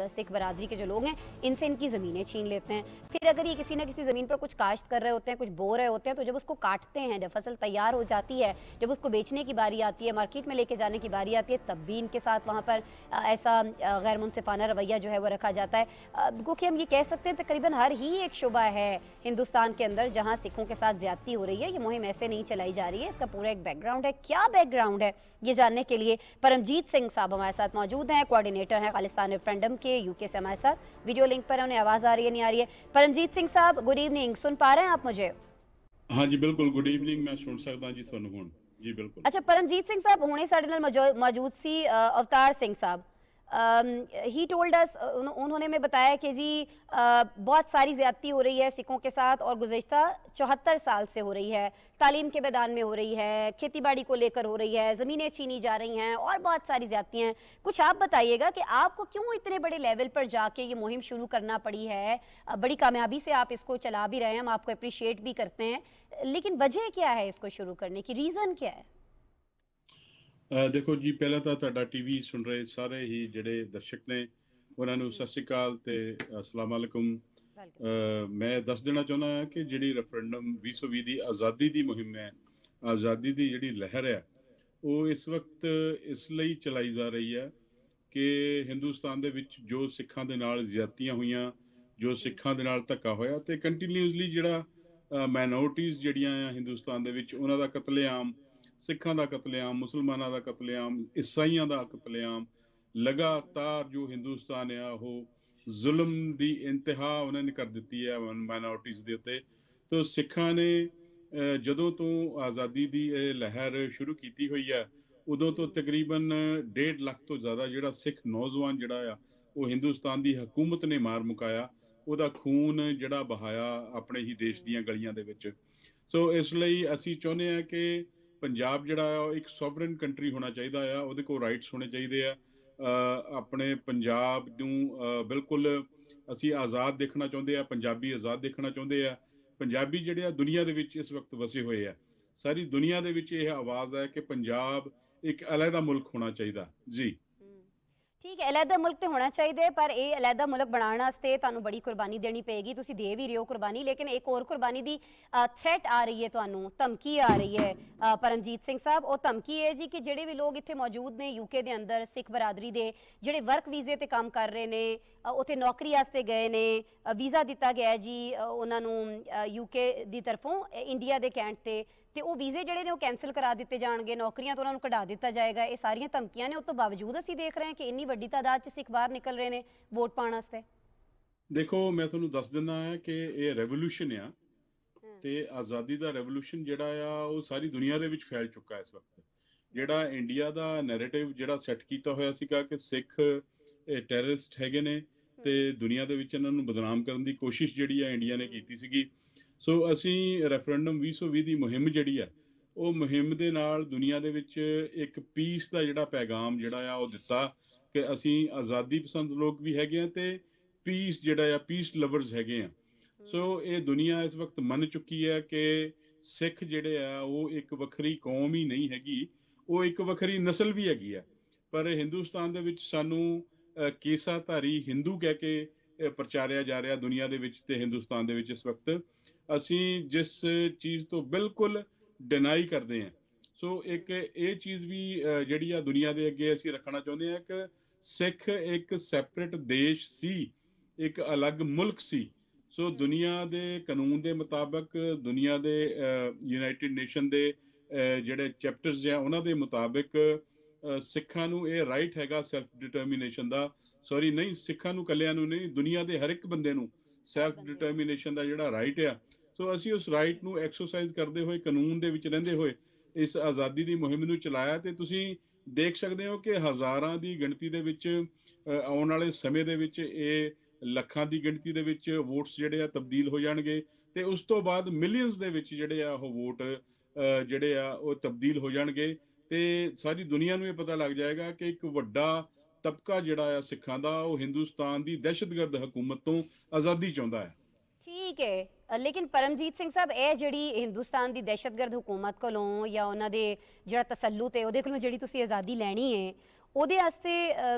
सिख बरादरी के जो लोग हैं इनसे इनकी ज़मीनें छीन लेते हैं। फिर अगर ये किसी न किसी ज़मीन पर कुछ काश्त कर रहे होते हैं, कुछ बो रहे होते हैं, तो जब उसको काटते हैं, जब फसल तैयार हो जाती है, जब उसको बेचने की बारी आती है, मार्केट में लेके जाने की बारी आती है, तब भी इनके साथ वहाँ पर ऐसा गैर मुनसिफाना रवैया जो है वो रखा जाता है। क्योंकि हम ये कह सकते हैं तकरीबन हर ही एक शुबा है हिंदुस्तान के अंदर जहाँ सिखों के साथ ज्यादती हो रही है। ये मुहिम ऐसे नहीं चलाई जा रही है, इसका पूरा एक बैकग्राउंड है। क्या बैकग्राउंड है ये जानने के लिए परमजीत सिंह साहब हमारे साथ मौजूद हैं, कोऑर्डिनेटर हैं खालिस्तान रेफरेंडम के, यूके से हमारे साथ वीडियो लिंक पर। उन्हें आवाज आ रही है, नहीं आ रही है? परमजीत सिंह साहब, गुड इवनिंग, सुन पा रहे हैं आप मुझे? हाँ जी बिल्कुल, गुड इवनिंग, मैं सुन सकता जी ਤੁਹਾਨੂੰ ਹੁਣ जी बिल्कुल। अच्छा, परमजीत सिंह साहब हुणे साडे नाल मौजूद सी अवतार सिंह साहब। ही टोल्ड अस, उन्होंने में बताया कि जी बहुत सारी ज़्यादती हो रही है सिखों के साथ और गुज़िश्ता 74 साल से हो रही है। तालीम के मैदान में हो रही है, खेती बाड़ी को लेकर हो रही है, ज़मीनें छीनी जा रही हैं और बहुत सारी ज़्यादतियाँ हैं। कुछ आप बताइएगा कि आपको क्यों इतने बड़े लेवल पर जाके ये मुहिम शुरू करना पड़ी है? बड़ी कामयाबी से आप इसको चला भी रहे हैं, हम आपको अप्रिशिएट भी करते हैं, लेकिन वजह क्या है इसको शुरू करने की, रीज़न क्या है? देखो जी, ਪਹਿਲਾਂ ਤਾਂ ਤੁਹਾਡਾ ਟੀਵੀ ਸੁਣ ਰਹੇ ਸਾਰੇ ਹੀ ਜਿਹੜੇ ਦਰਸ਼ਕ ਨੇ ਉਹਨਾਂ ਨੂੰ ਸਤਿ ਸ਼੍ਰੀ ਅਕਾਲ ਤੇ ਅਸਲਾਮ ਅਲੈਕੁਮ। ਮੈਂ ਦੱਸ ਦੇਣਾ ਚਾਹੁੰਦਾ ਹਾਂ ਕਿ ਜਿਹੜੀ ਰੈਫਰੈਂਡਮ 2020 ਦੀ ਆਜ਼ਾਦੀ ਦੀ ਮੁਹਿੰਮ ਹੈ, ਆਜ਼ਾਦੀ ਦੀ ਜਿਹੜੀ ਲਹਿਰ ਹੈ, ਉਹ ਇਸ ਵਕਤ ਇਸ ਲਈ ਚਲਾਈ ਜਾ ਰਹੀ ਹੈ ਕਿ ਹਿੰਦੁਸਤਾਨ ਦੇ ਵਿੱਚ ਜੋ ਸਿੱਖਾਂ ਦੇ ਨਾਲ ਜ਼ਿਆਦਤੀਆਂ ਹੋਈਆਂ, ਜੋ ਸਿੱਖਾਂ ਦੇ ਨਾਲ ਧੱਕਾ ਹੋਇਆ ਤੇ ਕੰਟੀਨਿਊਸਲੀ ਜਿਹੜਾ ਮਾਈਨੋਰਟੀਜ਼ ਜਿਹੜੀਆਂ ਆ ਹਿੰਦੁਸਤਾਨ ਦੇ ਵਿੱਚ, ਉਹਨਾਂ ਦਾ ਕਤਲੇਆਮ, ਸਿੱਖਾਂ ਦਾ ਕਤਲੇਆਮ, ਮੁਸਲਮਾਨਾਂ ਦਾ ਕਤਲੇਆਮ, ਈਸਾਈਆਂ ਦਾ ਕਤਲੇਆਮ, ਲਗਾਤਾਰ ਜੋ ਹਿੰਦੁਸਤਾਨ ਆ ਉਹ ਜ਼ੁਲਮ ਦੀ ਇੰਤਹਾ ਉਹਨਾਂ ਨੇ ਕਰ ਦਿੱਤੀ ਹੈ ਮਾਈਨੋਰਟੀਜ਼ ਦੇ ਉੱਤੇ। ਤੋ ਸਿੱਖਾਂ ਨੇ ਜਦੋਂ ਤੋਂ ਆਜ਼ਾਦੀ ਦੀ ਇਹ ਲਹਿਰ ਸ਼ੁਰੂ ਕੀਤੀ ਹੋਈ ਹੈ, ਉਦੋਂ ਤੋਂ ਤਕਰੀਬਨ 1.5 ਲੱਖ ਤੋਂ ਜ਼ਿਆਦਾ ਜਿਹੜਾ ਸਿੱਖ ਨੌਜਵਾਨ ਜਿਹੜਾ ਆ ਉਹ ਹਿੰਦੁਸਤਾਨ ਦੀ ਹਕੂਮਤ ਨੇ ਮਾਰ ਮੁਕਾਇਆ, ਉਹਦਾ ਖੂਨ ਜਿਹੜਾ ਬਹਾਇਆ ਆਪਣੇ ਹੀ ਦੇਸ਼ ਦੀਆਂ ਗਲੀਆਂ ਦੇ ਵਿੱਚ। ਸੋ ਇਸ ਲਈ ਅਸੀਂ ਚਾਹੁੰਦੇ ਹਾਂ ਕਿ ਪੰਜਾਬ ਜਿਹੜਾ ਆ ਉਹ ਇੱਕ ਸੋਵਰਨ ਕੰਟਰੀ ਹੋਣਾ ਚਾਹੀਦਾ ਆ, ਉਹਦੇ ਕੋਲ ਰਾਈਟਸ ਹੋਣੇ ਚਾਹੀਦੇ ਆ। ਆਪਣੇ ਪੰਜਾਬ ਨੂੰ ਬਿਲਕੁਲ ਅਸੀਂ ਆਜ਼ਾਦ ਦੇਖਣਾ ਚਾਹੁੰਦੇ ਆ, ਪੰਜਾਬੀ ਆਜ਼ਾਦ ਦੇਖਣਾ ਚਾਹੁੰਦੇ ਆ। ਪੰਜਾਬੀ ਜਿਹੜੇ ਆ ਦੁਨੀਆ ਦੇ ਵਿੱਚ ਇਸ ਵਕਤ ਵਸੇ ਹੋਏ ਆ, ਸਾਰੀ ਦੁਨੀਆ ਦੇ ਵਿੱਚ ਇਹ ਆਵਾਜ਼ ਹੈ ਕਿ ਪੰਜਾਬ ਇੱਕ ਅਲੱਗਾ ਮੁਲਕ ਹੋਣਾ ਚਾਹੀਦਾ ਜੀ। ठीक है, अलहदा मुल्क तो होना चाहिए, पर यह अलहदा मुल्क बनाने वास्ते तुहानू बड़ी कुर्बानी देनी पेगी। तुसी दे भी रहे हो कुर्बानी, लेकिन एक और कुर्बानी दी थ्रेट आ रही है, तुहानू धमकी आ रही है परमजीत सिंह साहब। और धमकी है जी कि जिहड़े भी लोग इत्थे मौजूद ने यूके दे अंदर, सिख बरादरी दे जिहड़े वर्क वीजे ते काम कर रहे ने, उत्थे नौकरी वास्ते गए ने, वीज़ा दिता गया जी उन्होंने यूके की तरफों इंडिया के कहण ते, ਤੇ ਉਹ ਵੀਜ਼ੇ ਜਿਹੜੇ ਨੇ ਉਹ ਕੈਂਸਲ ਕਰਾ ਦਿੱਤੇ ਜਾਣਗੇ, ਨੌਕਰੀਆਂ ਤੋਂ ਉਹਨਾਂ ਨੂੰ ਕਢਾ ਦਿੱਤਾ ਜਾਏਗਾ। ਇਹ ਸਾਰੀਆਂ ਧਮਕੀਆਂ ਨੇ। ਉਸ ਤੋਂ ਬਾਵਜੂਦ ਅਸੀਂ ਦੇਖ ਰਹੇ ਹਾਂ ਕਿ ਇੰਨੀ ਵੱਡੀ ਤਾਦਾਦ 'ਚ ਸਿੱਖ ਬਾਹਰ ਨਿਕਲ ਰਹੇ ਨੇ ਵੋਟ ਪਾਉਣ ਵਾਸਤੇ। ਦੇਖੋ, ਮੈਂ ਤੁਹਾਨੂੰ ਦੱਸ ਦਿੰਦਾ ਹਾਂ ਕਿ ਇਹ ਰੈਵੋਲੂਸ਼ਨ ਆ ਤੇ ਆਜ਼ਾਦੀ ਦਾ ਰੈਵੋਲੂਸ਼ਨ ਜਿਹੜਾ ਆ ਉਹ ਸਾਰੀ ਦੁਨੀਆ ਦੇ ਵਿੱਚ ਫੈਲ ਚੁੱਕਾ ਇਸ ਵਕਤ। ਜਿਹੜਾ ਇੰਡੀਆ ਦਾ ਨੈਰੇਟਿਵ ਜਿਹੜਾ ਸੈੱਟ ਕੀਤਾ ਹੋਇਆ ਸੀਗਾ ਕਿ ਸਿੱਖ ਟੈਰਰਿਸਟ ਹੈਗੇ ਨੇ ਤੇ ਦੁਨੀਆ ਦੇ ਵਿੱਚ ਇਹਨਾਂ ਨੂੰ ਬਦਨਾਮ ਕਰਨ ਦੀ ਕੋਸ਼ਿਸ਼ ਜਿਹੜੀ ਆ ਇੰਡੀਆ ਨੇ ਕੀਤੀ ਸੀਗੀ। ਸੋ ਅਸੀਂ ਰੈਫਰੈਂਡਮ 2020 ਦੀ ਮੁਹਿੰਮ ਜਿਹੜੀ ਆ ਉਹ ਮੁਹਿੰਮ ਦੇ ਨਾਲ ਦੁਨੀਆ ਦੇ ਵਿੱਚ ਇੱਕ ਪੀਸ ਦਾ ਜਿਹੜਾ ਪੈਗਾਮ ਜਿਹੜਾ ਆ ਉਹ ਦਿੱਤਾ ਕਿ ਅਸੀਂ ਆਜ਼ਾਦੀ ਪਸੰਦ ਲੋਕ ਵੀ ਹੈਗੇ ਆ ਤੇ ਪੀਸ ਜਿਹੜਾ ਆ, ਪੀਸ ਲਵਰਸ ਹੈਗੇ ਆ। ਸੋ ਇਹ ਦੁਨੀਆ ਇਸ ਵਕਤ ਮੰਨ ਚੁੱਕੀ ਹੈ ਕਿ ਸਿੱਖ ਜਿਹੜੇ ਆ ਉਹ ਇੱਕ ਵੱਖਰੀ ਕੌਮ ਹੀ ਨਹੀਂ ਹੈਗੀ, ਉਹ ਇੱਕ ਵੱਖਰੀ ਨਸਲ ਵੀ ਹੈਗੀ ਆ। ਪਰ ਹਿੰਦੁਸਤਾਨ ਦੇ ਵਿੱਚ ਸਾਨੂੰ ਕੇਸਾਧਾਰੀ ਹਿੰਦੂ ਕਹਿ ਕੇ ਪ੍ਰਚਾਰਿਆ ਜਾ ਰਿਹਾ ਦੁਨੀਆ ਦੇ ਵਿੱਚ ਤੇ ਹਿੰਦੁਸਤਾਨ ਦੇ ਵਿੱਚ ਇਸ ਵਕਤ। ਅਸੀਂ ਜਿਸ ਚੀਜ਼ ਤੋਂ ਬਿਲਕੁਲ ਡਿਨਾਈ ਕਰਦੇ ਹਾਂ, ਸੋ ਇੱਕ ਇਹ ਚੀਜ਼ ਵੀ ਜਿਹੜੀ ਆ ਦੁਨੀਆ ਦੇ ਅੱਗੇ ਅਸੀਂ ਰੱਖਣਾ ਚਾਹੁੰਦੇ ਹਾਂ ਕਿ ਸਿੱਖ ਇੱਕ ਸੈਪਰੇਟ ਦੇਸ਼ ਸੀ, ਇੱਕ ਅਲੱਗ ਮੁਲਕ ਸੀ। ਸੋ ਦੁਨੀਆ ਦੇ ਕਾਨੂੰਨ ਦੇ ਮੁਤਾਬਕ, ਦੁਨੀਆ ਦੇ ਯੂਨਾਈਟਿਡ ਨੇਸ਼ਨ ਦੇ ਜਿਹੜੇ ਚੈਪਟਰਸ ਆ ਉਹਨਾਂ ਦੇ ਮੁਤਾਬਕ ਸਿੱਖਾਂ ਨੂੰ ਇਹ ਰਾਈਟ ਹੈਗਾ ਸੈਲਫ ਡਿਟਰਮੀਨੇਸ਼ਨ ਦਾ। ਸੌਰੀ ਨਹੀਂ, ਸਿੱਖਾਂ ਨੂੰ ਕੱਲਿਆਂ ਨੂੰ ਨਹੀਂ, ਦੁਨੀਆ ਦੇ ਹਰ ਇੱਕ ਬੰਦੇ ਨੂੰ ਸੈਲਫ ਡਿਟਰਮੀਨੇਸ਼ਨ ਦਾ ਜਿਹੜਾ ਰਾਈਟ ਆ, ਸੋ ਅਸੀਂ ਉਸ ਰਾਈਟ ਨੂੰ ਐਕਸਰਸਾਈਜ਼ ਕਰਦੇ ਹੋਏ, ਕਾਨੂੰਨ ਦੇ ਵਿੱਚ ਰਹਿੰਦੇ ਹੋਏ ਇਸ ਆਜ਼ਾਦੀ ਦੀ ਮੁਹਿੰਮ ਨੂੰ ਚਲਾਇਆ। ਤੇ ਤੁਸੀਂ ਦੇਖ ਸਕਦੇ ਹੋ ਕਿ ਹਜ਼ਾਰਾਂ ਦੀ ਗਿਣਤੀ ਦੇ ਵਿੱਚ ਆਉਣ ਵਾਲੇ ਸਮੇਂ ਦੇ ਵਿੱਚ ਇਹ ਲੱਖਾਂ ਦੀ ਗਿਣਤੀ ਦੇ ਵਿੱਚ ਵੋਟਸ ਜਿਹੜੇ ਆ ਤਬਦੀਲ ਹੋ ਜਾਣਗੇ, ਤੇ ਉਸ ਤੋਂ ਬਾਅਦ ਮਿਲੀਅਨਸ ਦੇ ਵਿੱਚ ਜਿਹੜੇ ਆ ਉਹ ਵੋਟ ਜਿਹੜੇ ਆ ਉਹ ਤਬਦੀਲ ਹੋ ਜਾਣਗੇ, ਤੇ ਸਾਰੀ ਦੁਨੀਆ ਨੂੰ ਇਹ ਪਤਾ ਲੱਗ ਜਾਏਗਾ ਕਿ ਇੱਕ ਵੱਡਾ ਤਬਕਾ ਜਿਹੜਾ ਆ ਸਿੱਖਾਂ ਦਾ, ਉਹ ਹਿੰਦੁਸਤਾਨ ਦੀ ਦਹਿਸ਼ਤਗਰਦ ਹਕੂਮਤ ਤੋਂ ਆਜ਼ਾਦੀ ਚਾਹੁੰਦਾ ਹੈ। ਠੀਕ ਹੈ, ਲੇਕਿਨ ਪਰਮਜੀਤ ਸਿੰਘ ਸਾਹਿਬ, ਇਹ ਜਿਹੜੀ ਹਿੰਦੁਸਤਾਨ ਦੀ ਦਹਿਸ਼ਤਗਰਦ ਹੁਕੂਮਤ ਕੋਲੋਂ ਜਾਂ ਉਹਨਾਂ ਦੇ ਜਿਹੜਾ ਤਸੱਲੁਤ ਹੈ ਉਹਦੇ ਕੋਲੋਂ ਜਿਹੜੀ ਤੁਸੀਂ ਆਜ਼ਾਦੀ ਲੈਣੀ ਹੈ, ਉਹਦੇ ਵਾਸਤੇ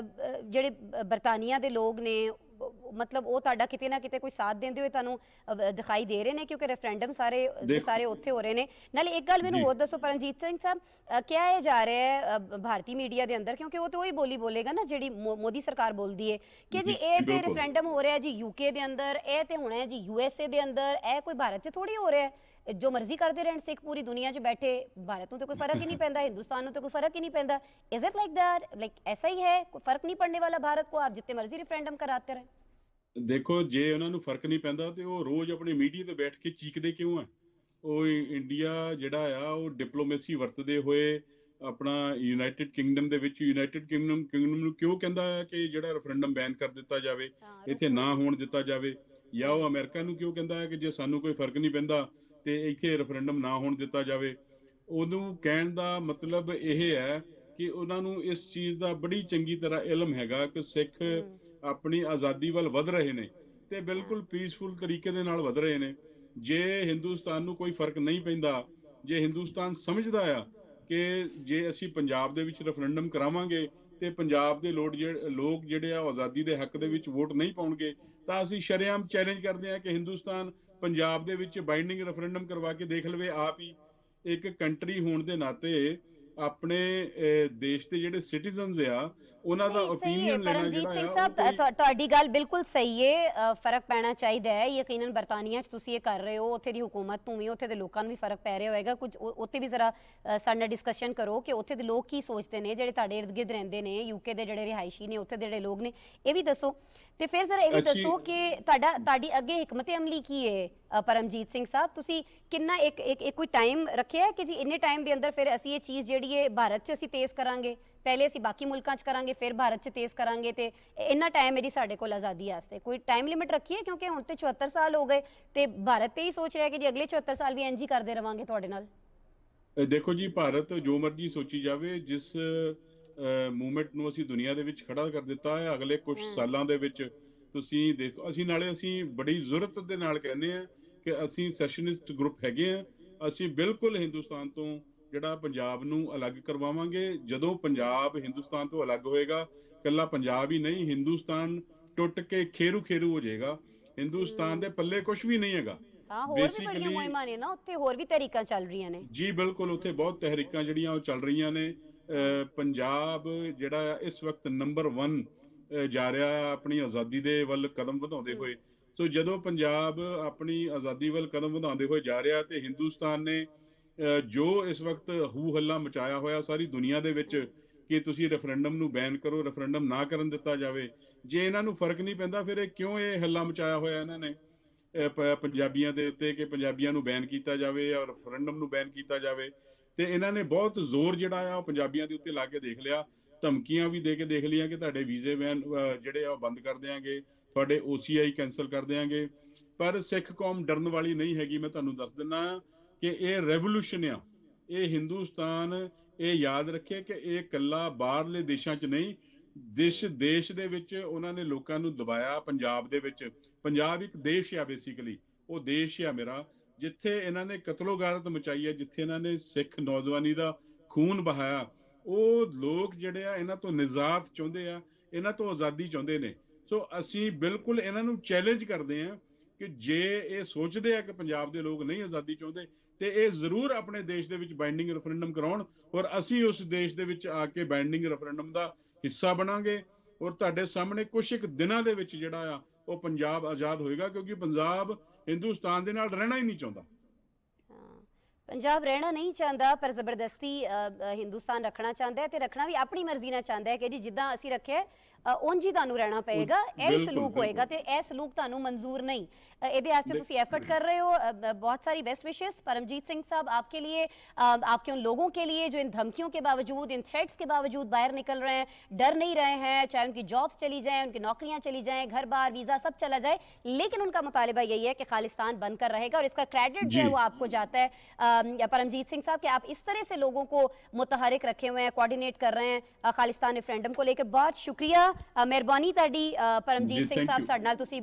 ਜਿਹੜੇ ਬਰਤਾਨੀਆ ਦੇ ਲੋਕ ਨੇ, मतलब वो ਤੁਹਾਡਾ ਕਿਤੇ ਨਾ ਕਿਤੇ ਕੋਈ ਸਾਥ ਦਿੰਦੇ ਹੋਏ ਤੁਹਾਨੂੰ ਦਿਖਾਈ ਦੇ ਰਹੇ ਨੇ, ਕਿਉਂਕਿ ਰੈਫਰੈਂਡਮ ਸਾਰੇ ਉੱਥੇ ਹੋ ਰਹੇ ਨੇ। ਨਾਲੇ ਇੱਕ ਗੱਲ ਮੈਨੂੰ ਹੋਰ ਦੱਸੋ ਪਰਮਜੀਤ ਸਿੰਘ ਸਾਹਿਬ, ਕਿਆ ਇਹ ਜਾ ਰਿਹਾ ਹੈ ਭਾਰਤੀ ਮੀਡੀਆ ਦੇ ਅੰਦਰ, ਕਿਉਂਕਿ ਉਹ ਤਾਂ ਉਹੀ ਬੋਲੀ ਬੋਲੇਗਾ ਨਾ ਜਿਹੜੀ ਮੋਦੀ ਸਰਕਾਰ ਬੋਲਦੀ ਹੈ ਕਿ ਜੀ ਇਹ ਤੇ ਰੈਫਰੈਂਡਮ ਹੋ ਰਿਹਾ ਜੀ यूके ਦੇ ਅੰਦਰ, ਇਹ ਤੇ ਹੋਣਾ ਹੈ ਜੀ USA ਦੇ ਅੰਦਰ, ਇਹ ਕੋਈ ਭਾਰਤ 'ਚ ਥੋੜੀ ਹੋ ਰਿਹਾ ਹੈ। जो मर्जी करते रहन सिख पूरी दुनिया च बैठे, भारत तो कोई फर्क ही नहीं पैंदा, हिंदुस्तान तो कोई फर्क ही नहीं पैंदा। Is it like that, like ऐसा ही है, कोई फर्क नहीं पड़ने वाला भारत को, आप जितने मर्जी रेफरेंडम कराते रहे। देखो जे उन्होंने फर्क नहीं पैंदा ते वो रोज अपनी मीडिया ते बैठ के चीकदे क्यों है? ਉਹ ਇੰਡੀਆ ਜਿਹੜਾ ਆ ਉਹ ਡਿਪਲੋਮੇਸੀ ਵਰਤਦੇ ਹੋਏ ਆਪਣਾ ਯੂਨਾਈਟਿਡ ਕਿੰਗਡਮ ਦੇ ਵਿੱਚ ਯੂਨਾਈਟਿਡ ਕਿੰਗਡਮ ਨੂੰ ਕਿਉਂ ਕਹਿੰਦਾ ਹੈ ਕਿ ਜਿਹੜਾ ਰੈਫਰੈਂਡਮ ਬੈਨ ਕਰ ਦਿੱਤਾ ਜਾਵੇ, ਇੱਥੇ ਨਾ ਹੋਣ ਦਿੱਤਾ ਜਾਵੇ, ਜਾਂ ਉਹ ਅਮਰੀਕਾ ਨੂੰ ਕਿਉਂ ਕਹਿੰਦਾ ਹੈ ਕਿ ਜੇ ਸਾਨੂੰ ਕੋਈ ਫਰਕ ਨਹੀਂ ਪੈਂਦਾ ਤੇ ਇੱਥੇ ਰੈਫਰੈਂਡਮ ਨਾ ਹੋਣ ਦਿੱਤਾ ਜਾਵੇ। ਉਹਨੂੰ ਕਹਿਣ ਦਾ ਮਤਲਬ ਇਹ ਹੈ ਕਿ ਉਹਨਾਂ ਨੂੰ ਇਸ ਚੀਜ਼ ਦਾ ਬੜੀ ਚੰਗੀ ਤਰ੍ਹਾਂ ਇਲਮ ਹੈਗਾ ਕਿ ਸਿੱਖ ਆਪਣੀ ਆਜ਼ਾਦੀ ਵੱਲ ਵਧ ਰਹੇ ਨੇ ਤੇ ਬਿਲਕੁਲ ਪੀਸਫੁਲ ਤਰੀਕੇ ਦੇ ਨਾਲ ਵਧ ਰਹੇ ਨੇ। ਜੇ ਹਿੰਦੁਸਤਾਨ ਨੂੰ ਕੋਈ ਫਰਕ ਨਹੀਂ ਪੈਂਦਾ, ਜੇ ਹਿੰਦੁਸਤਾਨ ਸਮਝਦਾ ਆ ਕਿ ਜੇ ਅਸੀਂ ਪੰਜਾਬ ਦੇ ਵਿੱਚ ਰੈਫਰੈਂਡਮ ਕਰਾਵਾਂਗੇ ਤੇ ਪੰਜਾਬ ਦੇ ਲੋਕ ਜਿਹੜੇ ਆ ਆਜ਼ਾਦੀ ਦੇ ਹੱਕ ਦੇ ਵਿੱਚ ਵੋਟ ਨਹੀਂ ਪਾਉਣਗੇ, ਤਾਂ ਅਸੀਂ ਸ਼ਰੇਆਮ ਚੈਲੰਜ ਕਰਦੇ ਹਾਂ ਕਿ ਹਿੰਦੁਸਤਾਨ ਪੰਜਾਬ ਦੇ ਵਿੱਚ ਬਾਈਂਡਿੰਗ ਰੈਫਰੈਂਡਮ ਕਰਵਾ ਕੇ ਦੇਖ ਲਵੇ ਆਪ ਹੀ। ਇੱਕ ਕੰਟਰੀ ਹੋਣ ਦੇ ਨਾਤੇ ਆਪਣੇ ਦੇਸ਼ ਦੇ ਜਿਹੜੇ ਸਿਟੀਜ਼ਨਸ ਆ ਉਹਨਾਂ ਦਾ ਓਪੀਨੀਅਨ ਲੈਣਾ ਜਿਹੜਾ ਸਿੰਘ ਸਾਹਿਬ, ਤੁਹਾਡੀ ਗੱਲ ਬਿਲਕੁਲ ਸਹੀ ਹੈ, ਫਰਕ ਪੈਣਾ ਚਾਹੀਦਾ ਹੈ। ਯਕੀਨਨ ਬਰਤਾਨੀਆ 'ਚ ਤੁਸੀਂ ਇਹ ਕਰ ਰਹੇ ਹੋ, ਉੱਥੇ ਦੀ ਹੁਕੂਮਤ ਨੂੰ ਵੀ, ਉੱਥੇ ਦੇ ਲੋਕਾਂ ਨੂੰ ਵੀ ਫਰਕ ਪੈ ਰਿਹਾ ਹੋਏਗਾ ਕੁਝ। ਉੱਥੇ ਵੀ ਜ਼ਰਾ ਸਾਡੇ ਨਾਲ ਡਿਸਕਸ਼ਨ ਕਰੋ ਕਿ ਉੱਥੇ ਦੇ ਲੋਕ ਕੀ ਸੋਚਦੇ ਨੇ, ਜਿਹੜੇ ਤੁਹਾਡੇ ਇਰਦ ਗਿਰਦ ਰਹਿੰਦੇ ਨੇ, ਯੂਕੇ ਦੇ ਜਿਹੜੇ ਰਿਹਾਇਸ਼ੀ ਨੇ, ਉੱਥੇ ਦੇ ਜਿਹੜੇ ਲੋਕ ਨੇ, ਇਹ ਵੀ ਦੱਸੋ। ਤੇ ਫਿਰ ਜ਼ਰਾ ਇਹ ਵੀ ਦੱਸੋ ਕਿ ਤੁਹਾਡੀ ਅੱਗੇ ਹਿਕਮਤ ਅਮਲੀ ਕੀ ਹੈ ਪਰਮਜੀਤ ਸਿੰਘ ਸਾਹਿਬ? ਤੁਸੀਂ ਕਿੰਨਾ ਇੱਕ ਕੋਈ ਟਾਈਮ ਰੱਖਿਆ ਕਿ ਜੀ ਇੰਨੇ ਟਾਈਮ ਦੇ ਅੰਦਰ ਫਿਰ ਅਸੀਂ ਇਹ ਚੀਜ਼ ਜਿਹੜੀ ਹੈ ਭਾਰਤ 'ਚ ਅਸੀਂ ਤੇਜ਼ ਕਰਾਂਗੇ, ਪਹਿਲੇ ਅਸੀਂ ਬਾਕੀ ਮੁਲਕਾਂ 'ਚ ਕਰਾਂਗੇ, ਫਿਰ ਭਾਰਤ 'ਚ ਤੇਜ਼ ਕਰਾਂਗੇ, ਤੇ ਇੰਨਾ ਟਾਈਮ ਹੈ ਜੀ ਸਾਡੇ ਕੋਲ ਆਜ਼ਾਦੀ ਵਾਸਤੇ? ਕੋਈ ਟਾਈਮ ਲਿਮਿਟ ਰੱਖੀ ਹੈ? ਕਿਉਂਕਿ ਹੁਣ ਤੇ 74 ਸਾਲ ਹੋ ਗਏ ਤੇ ਭਾਰਤ ਤੇ ਹੀ ਸੋਚ ਰਿਹਾ ਕਿ ਜੀ ਅਗਲੇ 74 ਸਾਲ ਵੀ ਇੰਝ ਹੀ ਕਰਦੇ ਰਵਾਂਗੇ ਤੁਹਾਡੇ ਨਾਲ। ਦੇਖੋ ਜੀ, ਭਾਰਤ ਜੋ ਮਰਜ਼ੀ ਸੋਚੀ ਜਾਵੇ, ਜਿਸ ਮੂਵਮੈਂਟ ਨੂੰ ਅਸੀਂ ਦੁਨੀਆ ਦੇ ਵਿੱਚ ਖੜਾ ਕਰ ਦਿੱਤਾ ਹੈ ਅਗਲੇ ਕੁਝ ਸਾਲਾਂ ਦੇ ਵਿੱਚ, ਤੁਸੀਂ ਦੇਖੋ, ਅਸੀਂ ਬੜੀ ਜ਼ਰੂਰਤ ਦੇ ਨਾਲ ਕਹਿੰਦੇ ਆ ਕਿ ਅਸੀਂ ਸੈਸ਼ਨਿਸਟ ਗਰੁੱਪ ਹੈਗੇ ਆ। ਅਸੀਂ ਬਿਲਕੁਲ ਹਿੰਦੁਸਤਾਨ ਤੋਂ ਜਿਹੜਾ ਪੰਜਾਬ ਨੂੰ ਅਲੱਗ ਕਰਵਾਵਾਂਗੇ। ਜਦੋਂ ਪੰਜਾਬ ਹਿੰਦੁਸਤਾਨ ਤੋਂ ਅਲੱਗ ਹੋਏਗਾ, ਇਕੱਲਾ ਪੰਜਾਬ ਹੀ ਨਹੀਂ, ਹਿੰਦੁਸਤਾਨ ਟੁੱਟ ਕੇ ਖੇਰੂ ਹੋ ਜਾਏਗਾ। ਹਿੰਦੁਸਤਾਨ ਦੇ ਪੱਲੇ ਕੁਝ ਵੀ ਨਹੀਂ ਹੈਗਾ। ਹੋਰ ਵੀ ਬੜੀਆਂ ਮੁਹਿੰਮਾਂ ਨੇ ਨਾ ਉੱਥੇ, ਹੋਰ ਵੀ ਤਹਿਰੀਕਾਂ ਚੱਲ ਰਹੀਆਂ ਨੇ। ਜੀ ਬਿਲਕੁਲ, ਉੱਥੇ ਬਹੁਤ ਤਹਿਰੀਕਾਂ ਜਿਹੜੀਆਂ ਉਹ ਚੱਲ ਰਹੀਆਂ ਨੇ। ਪੰਜਾਬ ਜਿਹੜਾ ਇਸ ਵਕਤ ਨੰਬਰ 1 ਜਾ ਰਿਹਾ ਆਪਣੀ ਆਜ਼ਾਦੀ ਦੇ ਵੱਲ ਕਦਮ ਵਧਾਉਂਦੇ ਹੋਏ। ਸੋ ਜਦੋਂ ਪੰਜਾਬ ਆਪਣੀ ਆਜ਼ਾਦੀ ਵੱਲ ਕਦਮ ਵਧਾਉਂਦੇ ਹੋਏ ਜਾ ਰਿਹਾ ਤੇ ਹਿੰਦੁਸਤਾਨ ਨੇ ਜੋ ਇਸ ਵਕਤ ਹੂ ਹੱਲਾ ਮਚਾਇਆ ਹੋਇਆ ਸਾਰੀ ਦੁਨੀਆ ਦੇ ਵਿੱਚ ਕਿ ਤੁਸੀਂ ਰੈਫਰੈਂਡਮ ਨੂੰ ਬੈਨ ਕਰੋ, ਰੈਫਰੈਂਡਮ ਨਾ ਕਰਨ ਦਿੱਤਾ ਜਾਵੇ, ਜੇ ਇਹਨਾਂ ਨੂੰ ਫਰਕ ਨਹੀਂ ਪੈਂਦਾ ਫਿਰ ਕਿਉਂ ਇਹ ਹੱਲਾ ਮਚਾਇਆ ਹੋਇਆ ਇਹਨਾਂ ਨੇ ਪੰਜਾਬੀਆਂ ਦੇ ਉੱਤੇ ਕਿ ਪੰਜਾਬੀਆਂ ਨੂੰ ਬੈਨ ਕੀਤਾ ਜਾਵੇ ਜਾਂ ਰੈਫਰੈਂਡਮ ਨੂੰ ਬੈਨ ਕੀਤਾ ਜਾਵੇ? ਤੇ ਇਹਨਾਂ ਨੇ ਬਹੁਤ ਜ਼ੋਰ ਜਿਹੜਾ ਆ ਉਹ ਪੰਜਾਬੀਆਂ ਦੇ ਉੱਤੇ ਲਾ ਕੇ ਦੇਖ ਲਿਆ, ਧਮਕੀਆਂ ਵੀ ਦੇ ਕੇ ਦੇਖ ਲਈਆਂ ਕਿ ਤੁਹਾਡੇ ਵੀਜ਼ੇ ਬੈਨ ਜਿਹੜੇ ਆ ਉਹ ਬੰਦ ਕਰ ਦਿਆਂਗੇ, ਤੁਹਾਡੇ OCI ਕੈਂਸਲ ਕਰ ਦਿਆਂਗੇ। ਪਰ ਸਿੱਖ ਕੌਮ ਡਰਨ ਵਾਲੀ ਨਹੀਂ ਹੈਗੀ। ਮੈਂ ਤੁਹਾਨੂੰ ਦੱਸ ਦਿੰਦਾ ਕਿ ਇਹ ਰੈਵੋਲੂਸ਼ਨ ਆ। ਇਹ ਹਿੰਦੁਸਤਾਨ ਇਹ ਯਾਦ ਰੱਖੇ ਕਿ ਇਹ ਇਕੱਲਾ ਬਾਹਰਲੇ ਦੇਸ਼ਾਂ 'ਚ ਨਹੀਂ, ਦੇਸ਼ ਦੇ ਵਿੱਚ ਉਹਨਾਂ ਨੇ ਲੋਕਾਂ ਨੂੰ ਦਬਾਇਆ। ਪੰਜਾਬ ਦੇ ਵਿੱਚ, ਪੰਜਾਬ ਇੱਕ ਦੇਸ਼ ਆ ਬੇਸਿਕਲੀ, ਉਹ ਦੇਸ਼ ਆ ਮੇਰਾ, ਜਿੱਥੇ ਇਹਨਾਂ ਨੇ ਕਤਲੋਗਾਰਤ ਮਚਾਈ ਹੈ, ਜਿੱਥੇ ਇਹਨਾਂ ਨੇ ਸਿੱਖ ਨੌਜਵਾਨੀ ਦਾ ਖੂਨ ਬਹਾਇਆ। ਉਹ ਲੋਕ ਜਿਹੜੇ ਆ ਇਹਨਾਂ ਤੋਂ ਨਿਜ਼ਾਤ ਚਾਹੁੰਦੇ ਆ, ਇਹਨਾਂ ਤੋਂ ਆਜ਼ਾਦੀ ਚਾਹੁੰਦੇ ਨੇ। ਸੋ ਅਸੀਂ ਬਿਲਕੁਲ ਇਹਨਾਂ ਨੂੰ ਚੈਲੰਜ ਕਰਦੇ ਹਾਂ ਕਿ ਜੇ ਇਹ ਸੋਚਦੇ ਆ ਕਿ ਪੰਜਾਬ ਦੇ ਲੋਕ ਨਹੀਂ ਆਜ਼ਾਦੀ ਚਾਹੁੰਦੇ ਤੇ ਇਹ ਜ਼ਰੂਰ ਆਪਣੇ ਦੇਸ਼ ਦੇ ਵਿੱਚ ਬਾਈਂਡਿੰਗ ਰੈਫਰੈਂਡਮ ਕਰਾਉਣ, ਔਰ ਅਸੀਂ ਉਸ ਦੇਸ਼ ਦੇ ਵਿੱਚ ਆ ਕੇ ਬਾਈਂਡਿੰਗ ਰੈਫਰੈਂਡਮ ਦਾ ਹਿੱਸਾ ਬਣਾਂਗੇ। ਔਰ ਤੁਹਾਡੇ ਸਾਹਮਣੇ ਕੁਝ ਇੱਕ ਦਿਨਾਂ ਦੇ ਵਿੱਚ ਜਿਹੜਾ ਆ ਉਹ ਪੰਜਾਬ ਆਜ਼ਾਦ ਹੋਏਗਾ, ਕਿਉਂਕਿ ਪੰਜਾਬ ਹਿੰਦੁਸਤਾਨ ਦੇ ਨਾਲ ਰਹਿਣਾ ਹੀ ਨਹੀਂ ਚਾਹੁੰਦਾ। ਪੰਜਾਬ ਰਹਿਣਾ ਨਹੀਂ ਚਾਹੁੰਦਾ ਪਰ ਜ਼ਬਰਦਸਤੀ ਹਿੰਦੁਸਤਾਨ ਰੱਖਣਾ ਚਾਹੁੰਦਾ ਹੈ, ਤੇ ਰੱਖਣਾ ਵੀ ਆਪਣੀ ਮਰਜ਼ੀ ਨਾਲ ਚਾਹੁੰਦਾ ਹੈ ਕਿ ਜੀ ਜਿੱਦਾਂ ਅਸੀਂ ਰੱਖਿਆ ਉਂਝ ਤੁਹਾਨੂੰ ਰਹਿਣਾ ਪਏਗਾ, ਇਹ ਬਿਲਕੁਲ, ਸਲੂਕ ਹੋਏਗਾ ਤੇ ਇਹ ਸਲੂਕ ਤੁਹਾਨੂੰ ਮਨਜ਼ੂਰ नहीं। ਇਹਦੇ वास्ते ਤੁਸੀਂ एफर्ट कर रहे हो, बहुत सारी बेस्ट विशेस। परमजीत सिंह साहब, आपके लिए, आपके उन लोगों के लिए जो इन धमकियों के बावजूद, इन थ्रेट्स के बावजूद बाहर निकल रहे हैं, डर नहीं रहे हैं, चाहे उनकी जॉब्स चली जाएं, उनकी नौकरियां चली जाएं, घर बार वीज़ा सब चला जाए, लेकिन उनका मुतालिबा यही है कि खालिस्तान बनकर रहेगा और इसका क्रेडिट जो है वो आपको जाता है परमजीत सिंह साहब, कि आप इस तरह से लोगों को मुतहरिक रखे हुए हैं, कोऑर्डिनेट कर रहे हैं खालिस्तान रेफरेंडम को लेकर। बहुत शुक्रिया, मेहरबानी ताड़ी परमजीत सिंह साहब, साडे नाल तुसी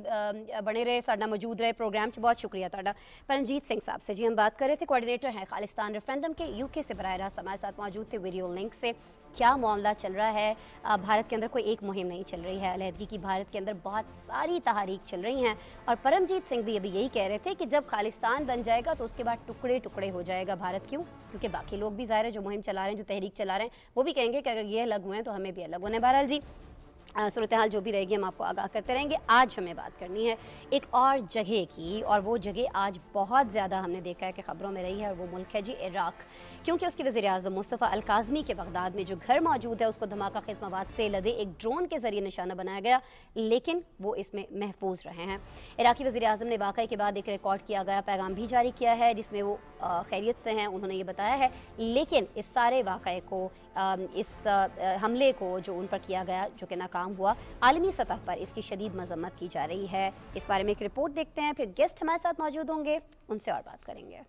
बने रहे, साडे नाल मौजूद रहे प्रोग्राम च, बहुत शुक्रिया ताड़ा। परमजीत सिंह साहब से जी हम बात कर रहे थे, कोऑर्डिनेटर हैं खालिस्तान रेफरेंडम के, यूके से बराह रास्त हमारे साथ मौजूद थे वीडियो लिंक से। क्या मामला चल रहा है, भारत के अंदर कोई एक मुहिम नहीं चल रही है अलहदगी की, भारत के अंदर बहुत सारी तहरीक चल रही हैं, और परमजीत सिंह भी अभी यही कह रहे थे कि जब खालिस्तान बन जाएगा तो उसके बाद टुकड़े टुकड़े हो जाएगा भारत। क्यों? क्योंकि बाकी लोग भी ज़ाहिर है जो मुहिम चला रहे हैं, जो तहरीक चला रहे हैं, वो भी कहेंगे कि अगर ये अलग हुए हैं तो हमें भी अलग होने। बहरहाल जी, सूरत हाल जो भी रहेगी हम आपको आगाह करते रहेंगे। आज हमें बात करनी है एक और जगह की, और वो जगह आज बहुत ज़्यादा हमने देखा है कि ख़बरों में रही है, और वो मुल्क है जी इराक़। क्योंकि उसके वज़ीर आज़म मुस्तफ़ा अल काज़मी के बगदाद में जो घर मौजूद है उसको धमाका ख़िज़ मवाद से लदे एक ड्रोन के ज़रिए निशाना बनाया गया, लेकिन वो इसमें महफूज रहे हैं। इराक़ी वज़ीर आज़म ने वाक़ये के बाद एक रिकॉर्ड किया गया पैगाम भी जारी किया है, जिसमें वो खैरियत से हैं, उन्होंने ये बताया है, लेकिन इस सारे वाक़ये को, इस हमले को जो उन पर किया गया जो कि नाकाम हुआ, आलमी सतह पर इसकी शदीद मजम्मत की जा रही है। इस बारे में एक रिपोर्ट देखते हैं, फिर गेस्ट हमारे साथ मौजूद होंगे, उनसे और बात करेंगे।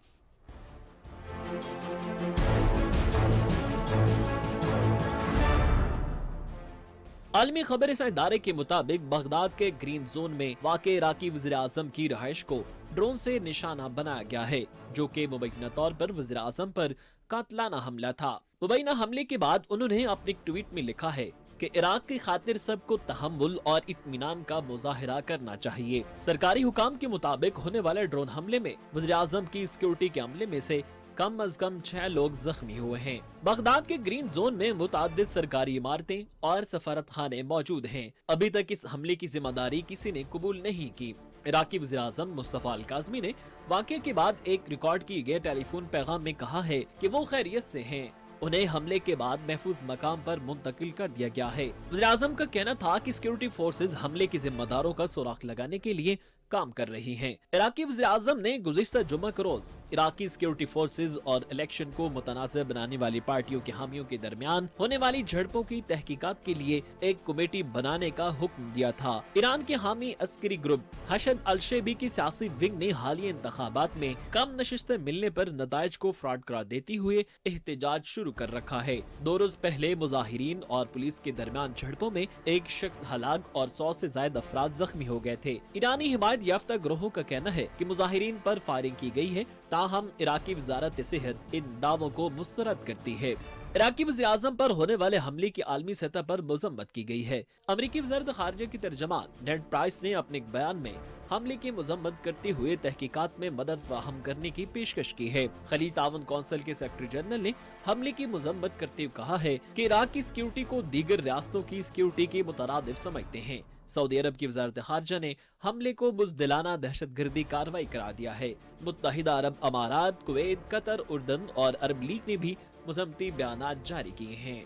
आलमी खबर इदारे के मुताबिक बगदाद के ग्रीन जोन में वाक़े इराकी वज़ीर आज़म की रहायश को ड्रोन से निशाना बनाया गया है, जो कि मुबैना तौर पर वज़ीर आज़म पर कातलाना हमला था। मुबैना हमले के बाद उन्होंने अपने ट्वीट में लिखा है कि इराक की खातिर सबको तहम्मुल और इत्मीनान का मुजाहिरा करना चाहिए। सरकारी हुकाम के मुताबिक होने वाले ड्रोन हमले में वज़ीर आज़म की सिक्योरिटी के अमले में से कम अज कम 6 लोग जख्मी हुए हैं। बगदाद के ग्रीन जोन में मुताद्दिद सरकारी इमारतें और सफारत खाने मौजूद हैं। अभी तक इस हमले की जिम्मेदारी किसी ने कबूल नहीं की। इराकी वज़ीर आज़म मुस्तफ़ा अल काज़मी ने वाक़ये के बाद एक रिकॉर्ड किए गए टेलीफोन पैगाम में कहा है कि वो खैरियत से हैं, उन्हें हमले के बाद महफूज मकाम पर मुंतकिल कर दिया गया है। वज़ीर आज़म का कहना था कि सिक्योरिटी फोर्सेज हमले के जिम्मेदारों का सुराग लगाने के लिए काम कर रही हैं। इराकी वज़ीर आज़म ने गुज़िश्ता जुम्मे के रोज इराकी सिक्योरिटी फोर्सेज और इलेक्शन को मुतनाज़िर बनाने वाली पार्टियों के हामियों के दरमियान होने वाली झड़पों की तहकीकात के लिए एक कमेटी बनाने का हुक्म दिया था। ईरान के हामी अस्करी ग्रुप हशद अल शेबी की सियासी विंग ने हालिया इंतखाबात में कम नशिस्तें मिलने पर नताइज को फ्रॉड करार देते हुए एहतजाज शुरू कर रखा है। 2 रोज पहले मुजाहिरीन और पुलिस के दरमियान झड़पों में एक शख्स हलाक और 100 से ज्यादा अफराद जख्मी हो गए थे। ईरानी हिमायत याफ्ता ग्रोहों का कहना है कि मुजाहिरीन पर फायरिंग की गई है, ताहम इराकी वजारत सेहत इन दावों को मुस्तरद करती है। इराकी वज़ीर आज़म पर होने वाले हमले की आलमी सतह पर मजम्मत की गई है। अमरीकी वज़ारत खारजा की तर्जमान नेड प्राइस ने अपने एक बयान में हमले की मजम्मत करते हुए तहकीकात में मदद फराहम करने की पेशकश की है। खलीज तावन कौंसिल के सेक्रेटरी जनरल ने हमले की मजम्मत करते हुए कहा है कि इराक की सिक्योरिटी को दीगर रियासतों की सिक्योरिटी के मुतरादिफ समझते हैं। सऊदी अरब की वज़ारत खारजा ने हमले को बुज़दिलाना दहशतगर्दी कार्रवाई करार दिया है। मुत्तहिदा अरब अमारात, कुवैत, कतर, उर्दन और अरब लीग ने भी मुज़म्मती बयानात जारी किए हैं।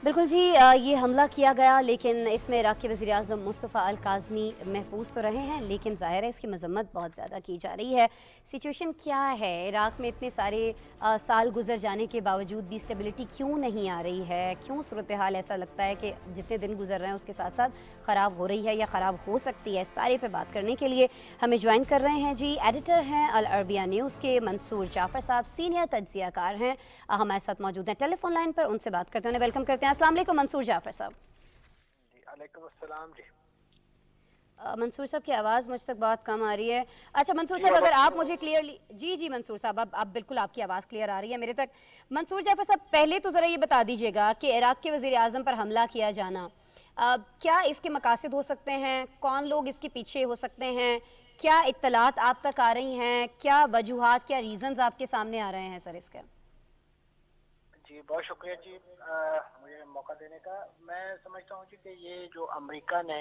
बिल्कुल जी, ये हमला किया गया, लेकिन इसमें इराक के वज़ीर आज़म मुस्तफ़ा अल काज़मी महफूज तो रहे हैं, लेकिन ज़ाहिर है इसकी मजम्मत बहुत ज़्यादा की जा रही है। सिचुएशन क्या है इराक में? इतने सारे साल गुजर जाने के बावजूद भी स्टेबिलिटी क्यों नहीं आ रही है? क्यों सूरत हाल ऐसा लगता है कि जितने दिन गुजर रहे हैं उसके साथ साथ ख़राब हो रही है या ख़राब हो सकती है? इस सारे पे बात करने के लिए हमें ज्वाइन कर रहे हैं जी, एडिटर हैं अल अरबिया न्यूज़ के मंसूर जाफ़र साहब, सीनियर तज्ज़ियाकार हैं, हमारे साथ मौजूद हैं टेलीफोन लाइन पर। उनसे बात करते हैं, वेलकम करते हैं। अस्सलाम वालेकुम मंसूर जाफ़र साहब। जी वालेकुम अस्सलाम जी। मंसूर साहब की आवाज़ मुझ तक बहुत कम आ रही है। अच्छा मंसूर साहब, अगर आप मुझे क्लियरली, जी मंसूर साहब, अब बिल्कुल आपकी आवाज़ क्लियर आ रही है मेरे तक। मंसूर जाफ़र साहब, पहले तो ज़रा ये बता दीजिएगा कि इराक के वज़ीर आज़म पर हमला किया जाना, क्या इसके मकासद हो सकते हैं? कौन लोग इसके पीछे हो सकते हैं? क्या इत्तलात आप तक आ रही हैं? क्या वजूहात, क्या रीज़न्स आपके सामने आ रहे हैं सर इसके? जी बहुत शुक्रिया जी मुझे मौका देने का। मैं समझता हूँ जी कि ये जो अमेरिका ने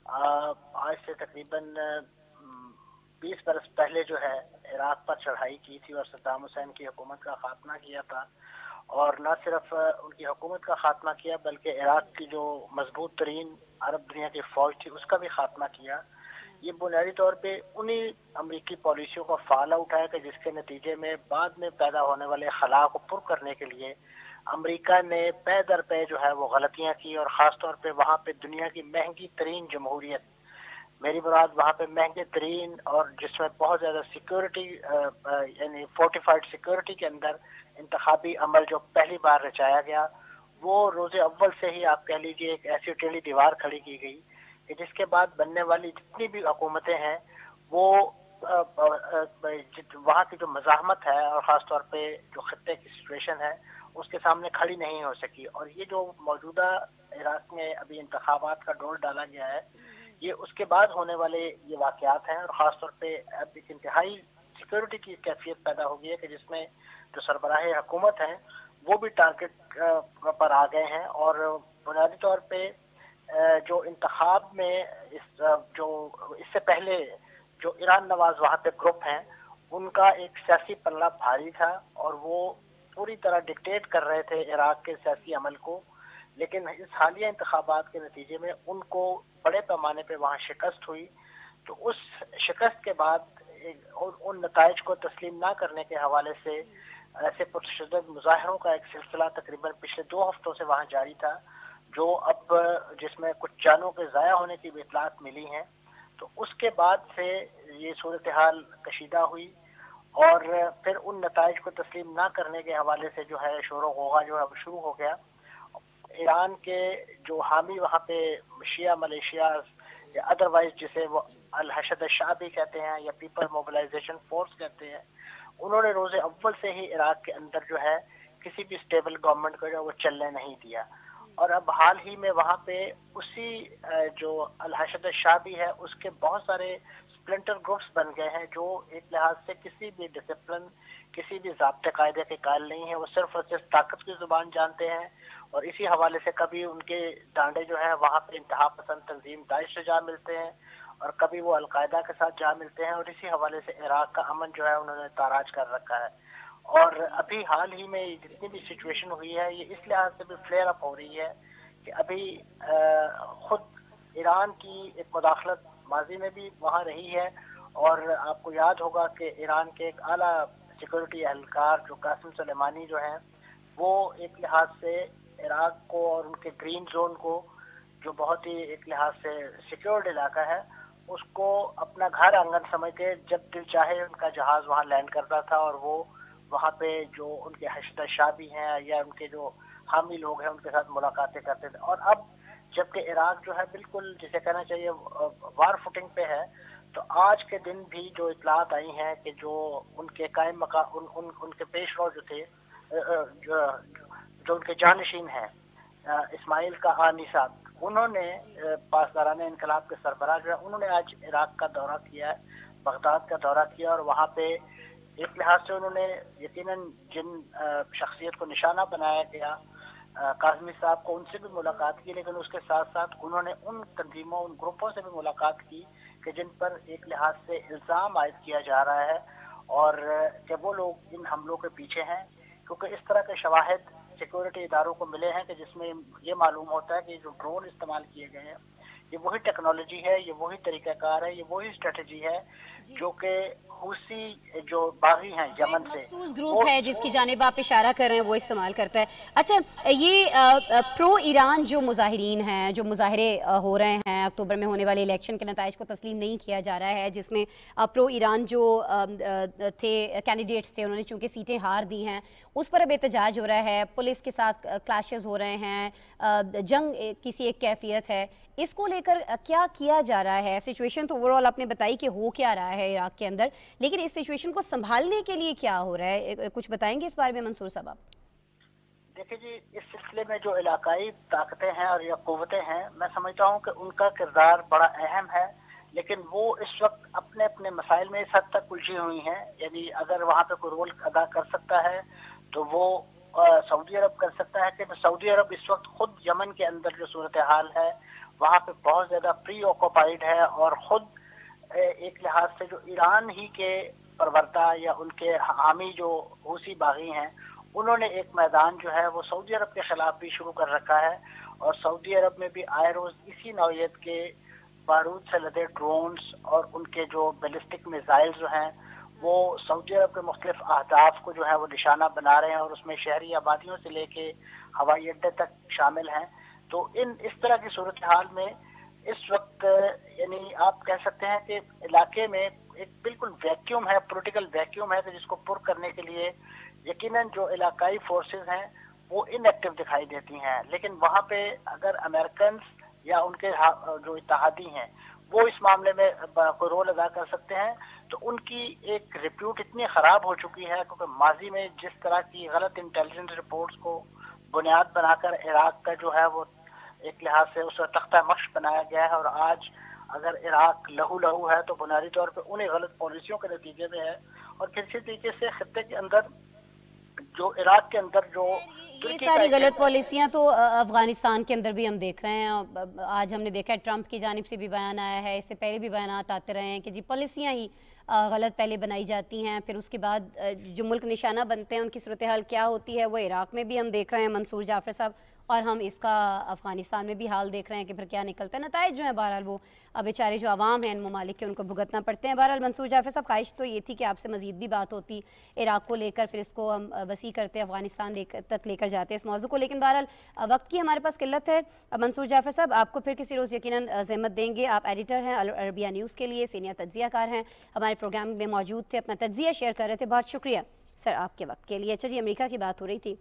आज से तकरीबन 20 बरस पहले जो है इराक पर चढ़ाई की थी और सद्दाम हुसैन की हुकूमत का खात्मा किया था, और न सिर्फ उनकी हुकूमत का खात्मा किया बल्कि इराक की जो मजबूत तरीन अरब दुनिया की फौज थी उसका भी खात्मा किया। ये बुनियादी तौर पे उन्हीं अमरीकी पॉलिसियों का फायदा उठाया कि जिसके नतीजे में बाद में पैदा होने वाले खला को पुर करने के लिए अमेरिका ने पे दर पे जो है वो गलतियां की, और ख़ास तौर पे वहाँ पे दुनिया की महंगी तरीन जमहूरियत, मेरी मुराद वहाँ पे महंगे तरीन और जिसमें बहुत ज़्यादा सिक्योरिटी यानी फोर्टिफाइड सिक्योरिटी के अंदर इंतखाबी अमल जो पहली बार रचाया गया, वो रोज़े अव्वल से ही आप कह लीजिए एक ऐसी टेढ़ी दीवार खड़ी की गई कि जिसके बाद बनने वाली जितनी भी हुकूमतें हैं वो वहाँ की जो मज़ाहमत है और ख़ास तौर पे जो खत्ते की सिचुएशन है उसके सामने खड़ी नहीं हो सकी। और ये जो मौजूदा इराक में अभी इंतखाबात का दौर डाला गया है, ये उसके बाद होने वाले ये वाक़यात हैं, और ख़ास तौर पे अब एक इंतहाई सिक्योरिटी की कैफियत पैदा हो गई है कि जिसमें जो सरबराह हुकूमत हैं वो भी टारगेट पर आ गए हैं। और बुनियादी तौर पे जो इंतखाब में जो इससे पहले जो ईरान नवाज वहाँ पे ग्रुप हैं उनका एक सियासी पल्ला भारी था और वो पूरी तरह डिक्टेट कर रहे थे इराक के सियासी अमल को, लेकिन इस हालिया इंतखाबात के नतीजे में उनको बड़े पैमाने पे वहाँ शिकस्त हुई। तो उस शिकस्त के बाद उन नताइज को तस्लीम ना करने के हवाले से ऐसे पुरशद्दत मुजाहरों का एक सिलसिला तकरीबन पिछले 2 हफ्तों से वहाँ जारी था, जो अब जिसमें कुछ जानों के ज़ाया होने की भी इतलात मिली हैं। तो उसके बाद से ये सूरत हाल कशीदा हुई और फिर उन नताइज को तस्लीम ना करने के हवाले से जो है शोर गोगा जो है शुरू हो गया। ईरान के जो हामी वहाँ पे शिया मलेशिया या अदरवाइज जिसे वो अल हशद शाबी कहते हैं या पीपल मोबिलाइजेशन फोर्स कहते हैं, उन्होंने रोज़े अव्वल से ही इराक के अंदर जो है किसी भी स्टेबल गवर्नमेंट को जो वो चलने नहीं दिया। और अब हाल ही में वहाँ पे उसी जो अल हशद शाबी है उसके बहुत सारे स्प्लिंटर ग्रुप्स बन गए हैं जो एक लिहाज से किसी भी डिसिप्लिन, किसी भी ज़ाब्ते कायदे के कायल नहीं है। वो सिर्फ और सिर्फ ताकत की ज़ुबान जानते हैं और इसी हवाले से कभी उनके डांडे जो है वहाँ पे इंतहा पसंद तंजीम दाइश से जा मिलते हैं और कभी वो अलकायदा के साथ जा मिलते हैं, और इसी हवाले से इराक का अमन जो है उन्होंने ताराज कर रखा है। और अभी हाल ही में जितनी भी सिचुएशन हुई है ये इस लिहाज से भी फ्लेयर अप हो रही है कि अभी खुद ईरान की एक मुदाखलत माजी में भी वहाँ रही है। और आपको याद होगा कि ईरान के एक आला सिक्योरिटी एहलकार जो कासिम सुलेमानी जो हैं, वो एक लिहाज से इराक को और उनके ग्रीन जोन को जो बहुत ही एक लिहाज से सिक्योर्ड इलाका है उसको अपना घर आंगन समझ के जब दिल चाहे उनका जहाज वहाँ लैंड करता था और वो वहाँ पे जो उनके हशद शाबी हैं या उनके जो हामी लोग हैं उनके साथ मुलाकातें करते थे। और अब जबकि इराक जो है बिल्कुल जिसे कहना चाहिए वार फुटिंग पे है, तो आज के दिन भी जो इतलात आई हैं कि जो उनके कायम मकाम उनके पेशरो जो थे जो उनके जानशीन हैं इस्माइल का आनी साहब, उन्होंने पासदारान इनकलाब के सरबराह जो है उन्होंने आज इराक का दौरा किया है, बगदाद का दौरा किया, और वहाँ पे एक लिहाज से उन्होंने यकीनन जिन शख्सियत को निशाना बनाया गया काज़मी साहब को उनसे भी मुलाकात की, लेकिन उसके साथ साथ उन्होंने उन तंजीमों उन ग्रुपों से भी मुलाकात की कि जिन पर एक लिहाज से इल्ज़ाम आयद किया जा रहा है और कि वो लोग इन हमलों के पीछे हैं, क्योंकि इस तरह के शवाहिद सिक्योरिटी इदारों को मिले हैं कि जिसमें ये मालूम होता है कि जो ड्रोन इस्तेमाल किए गए हैं ये वही टेक्नोलॉजी है, ये वही तरीक़ाकार है, ये वही स्ट्रेटजी है जो कि हुसी जो बागी हैं यमन से मखसूस ग्रुप है जिसकी जानिब आप इशारा कर रहे हैं वो इस्तेमाल करता है। अच्छा, ये प्रो ईरान जो मुजाहिरीन हैं, जो मुजाहरे हो रहे हैं अक्टूबर में होने वाले इलेक्शन के नताइज को तस्लीम नहीं किया जा रहा है, जिसमें प्रो ईरान जो थे कैंडिडेट्स थे उन्होंने चूँकि सीटें हार दी हैं, उस पर अब एहतजाज हो रहा है, पुलिस के साथ क्लैशेस हो रहे हैं, जंग किसी एक कैफियत है, इसको लेकर क्या किया जा रहा है? सिचुएशन तो ओवरऑल आपने बताई कि हो क्या रहा है इराक के अंदर, लेकिन इस सिचुएशन को संभालने के लिए क्या हो रहा है, कुछ बताएंगे इस बारे में मंसूर साहब आप? देखिए जी, इस सिलसिले में जो इलाकाई ताकतें हैं और या कुव्वतें हैं, मैं समझता हूँ कि उनका किरदार बड़ा अहम है, लेकिन वो इस वक्त अपने अपने मसाइल में इस हद तक उलझी हुई हैं। यानी अगर वहाँ पे कोई रोल अदा कर सकता है तो वो सऊदी अरब कर सकता है, कि सऊदी अरब इस वक्त खुद यमन के अंदर जो सूरत हाल है वहाँ पे बहुत ज़्यादा प्री ऑक्यूपाइड है और ख़ुद एक लिहाज से जो ईरान ही के परवरदा या उनके हामी जो हुसी बागी हैं उन्होंने एक मैदान जो है वो सऊदी अरब के खिलाफ भी शुरू कर रखा है, और सऊदी अरब में भी आए रोज इसी नौयत के बारूद से लदे ड्रोन्स और उनके जो बैलिस्टिक मिसाइल जो हैं वो सऊदी अरब के मुख्तलिफ अहदाफ को जो है वो निशाना बना रहे हैं, और उसमें शहरी आबादियों से लेके हवाई अड्डे तक शामिल हैं। तो इस तरह की सूरत हाल में इस वक्त यानी आप कह सकते हैं कि इलाके में एक बिल्कुल वैक्यूम है, पॉलिटिकल वैक्यूम है, कि जिसको पुर करने के लिए यकीनन जो इलाकाई फोर्सेस हैं वो इनएक्टिव दिखाई देती हैं। लेकिन वहाँ पे अगर अमेरिकन या उनके जो इत्तेहादी हैं वो इस मामले में कोई रोल अदा कर सकते हैं, तो उनकी एक रिप्यूट इतनी ख़राब हो चुकी है, क्योंकि माजी में जिस तरह की गलत इंटेलिजेंस रिपोर्ट्स को बुनियाद बनाकर इराक का जो है वो एक लिहाज से उस तख्ता मश्क बनाया गया है, और आज अगर इराक लहू लहू है तो बुनियादी तौर पे उन्हीं गलत पॉलिसियों के नतीजे में है। और किसी तरीके से खत्ते के अंदर जो इराक के अंदर जो ये सारी गलत पॉलिसियां तो अफगानिस्तान के अंदर भी हम देख रहे हैं। आज हमने देखा है ट्रंप की जानिब से भी बयान आया है, इससे पहले भी बयान आते रहे हैं कि जी पॉलिसियां ही गलत पहले बनाई जाती हैं, फिर उसके बाद जो मुल्क निशाना बनते हैं उनकी सूरत हाल क्या होती है वो इराक में भी हम देख रहे हैं मंसूर जाफर साहब, और हम इसका अफगानिस्तान में भी हाल देख रहे हैं कि फिर क्या निकलता है। नताइज जो है बहरहाल वो अब बेचारे जो आवाम हैं इन ममालिक के उनको भुगतना पड़ते हैं। बहरहाल मंसूर जाफर साहब, ख्वाहिश तो ये थी कि आपसे मजीद भी बात होती इराक को लेकर, फिर इसको हम वसी करते अफगानिस्तान तक लेकर जाते इस मौजू को, लेकिन बहरहाल वक्त की हमारे पास किल्लत है। मंसूर जाफर साहब, आपको फिर किसी रोज़ यकीनन ज़हमत देंगे। आप एडिटर हैं अल अरबिया न्यूज़ के लिए, सीनियर तज्ज़ियाकार हैं, हमारे प्रोग्राम में मौजूद थे, अपना तज्ज़िया शेयर कर रहे थे। बहुत शुक्रिया सर आपके वक्त के लिए। अच्छा जी, अमेरिका की बात हो रही थी,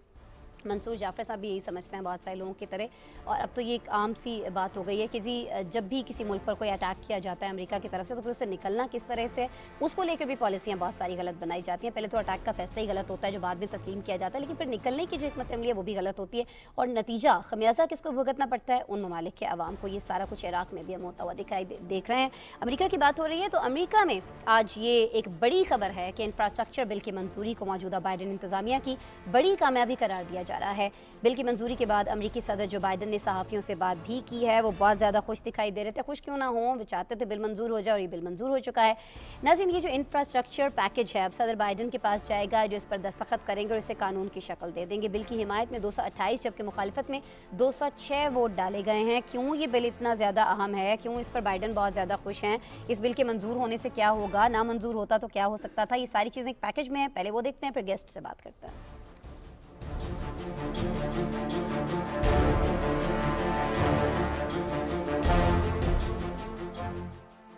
मंसूर जाफर साहब भी यही समझते हैं बहुत सारे लोगों की तरह, और अब तो ये एक आम सी बात हो गई है कि जी जब भी किसी मुल्क पर कोई अटैक किया जाता है अमेरिका की तरफ से तो फिर उससे निकलना किस तरह से, उसको लेकर भी पॉलिसियाँ बहुत सारी गलत बनाई जाती हैं। पहले तो अटैक का फैसला ही गलत होता है जो बाद में तस्लीम किया जाता है, लेकिन फिर निकलने की जो हिकमत अमली है वो भी गलत होती है, और नतीजा खमियाजा किसको भुगतना पड़ता है, उन ममालिक के आवाम को। ये सारा कुछ इराक में भी हम होता हुआ देख रहे हैं। अमेरिका की बात हो रही है तो अमेरिका में आज ये एक बड़ी खबर है कि इंफ्रास्ट्रक्चर बिल की मंजूरी को मौजूदा बाइडन इंतजामिया की बड़ी कामयाबी करार दिया जा रहा है। बिल की मंजूरी के बाद अमेरिकी सदर जो बाइडन ने सहाफ़ियों से बात भी की है, वो बहुत ज़्यादा खुश दिखाई दे रहे थे। खुश क्यों ना हो, वो चाहते थे बिल मंजूर हो जाए और ये बिल मंजूर हो चुका है। नाज़रीन, ये जो इंफ्रास्ट्रक्चर पैकेज है अब सदर बाइडन के पास जाएगा, जो इस पर दस्तखत करेंगे और इसे कानून की शक्ल दे देंगे। बिल की हिमायत में 228 जबकि मुखालिफत में 206 वोट डाले गए हैं। क्यों ये बिल इतना ज़्यादा अहम है, क्यों इस पर बाइडन बहुत ज़्यादा खुश हैं, इस बिल के मंजूर होने से क्या होगा, ना मंजूर होता तो क्या हो सकता था, ये सारी चीज़ें एक पैकेज में है। पहले वो देखते हैं, फिर गेस्ट से बात करते हैं।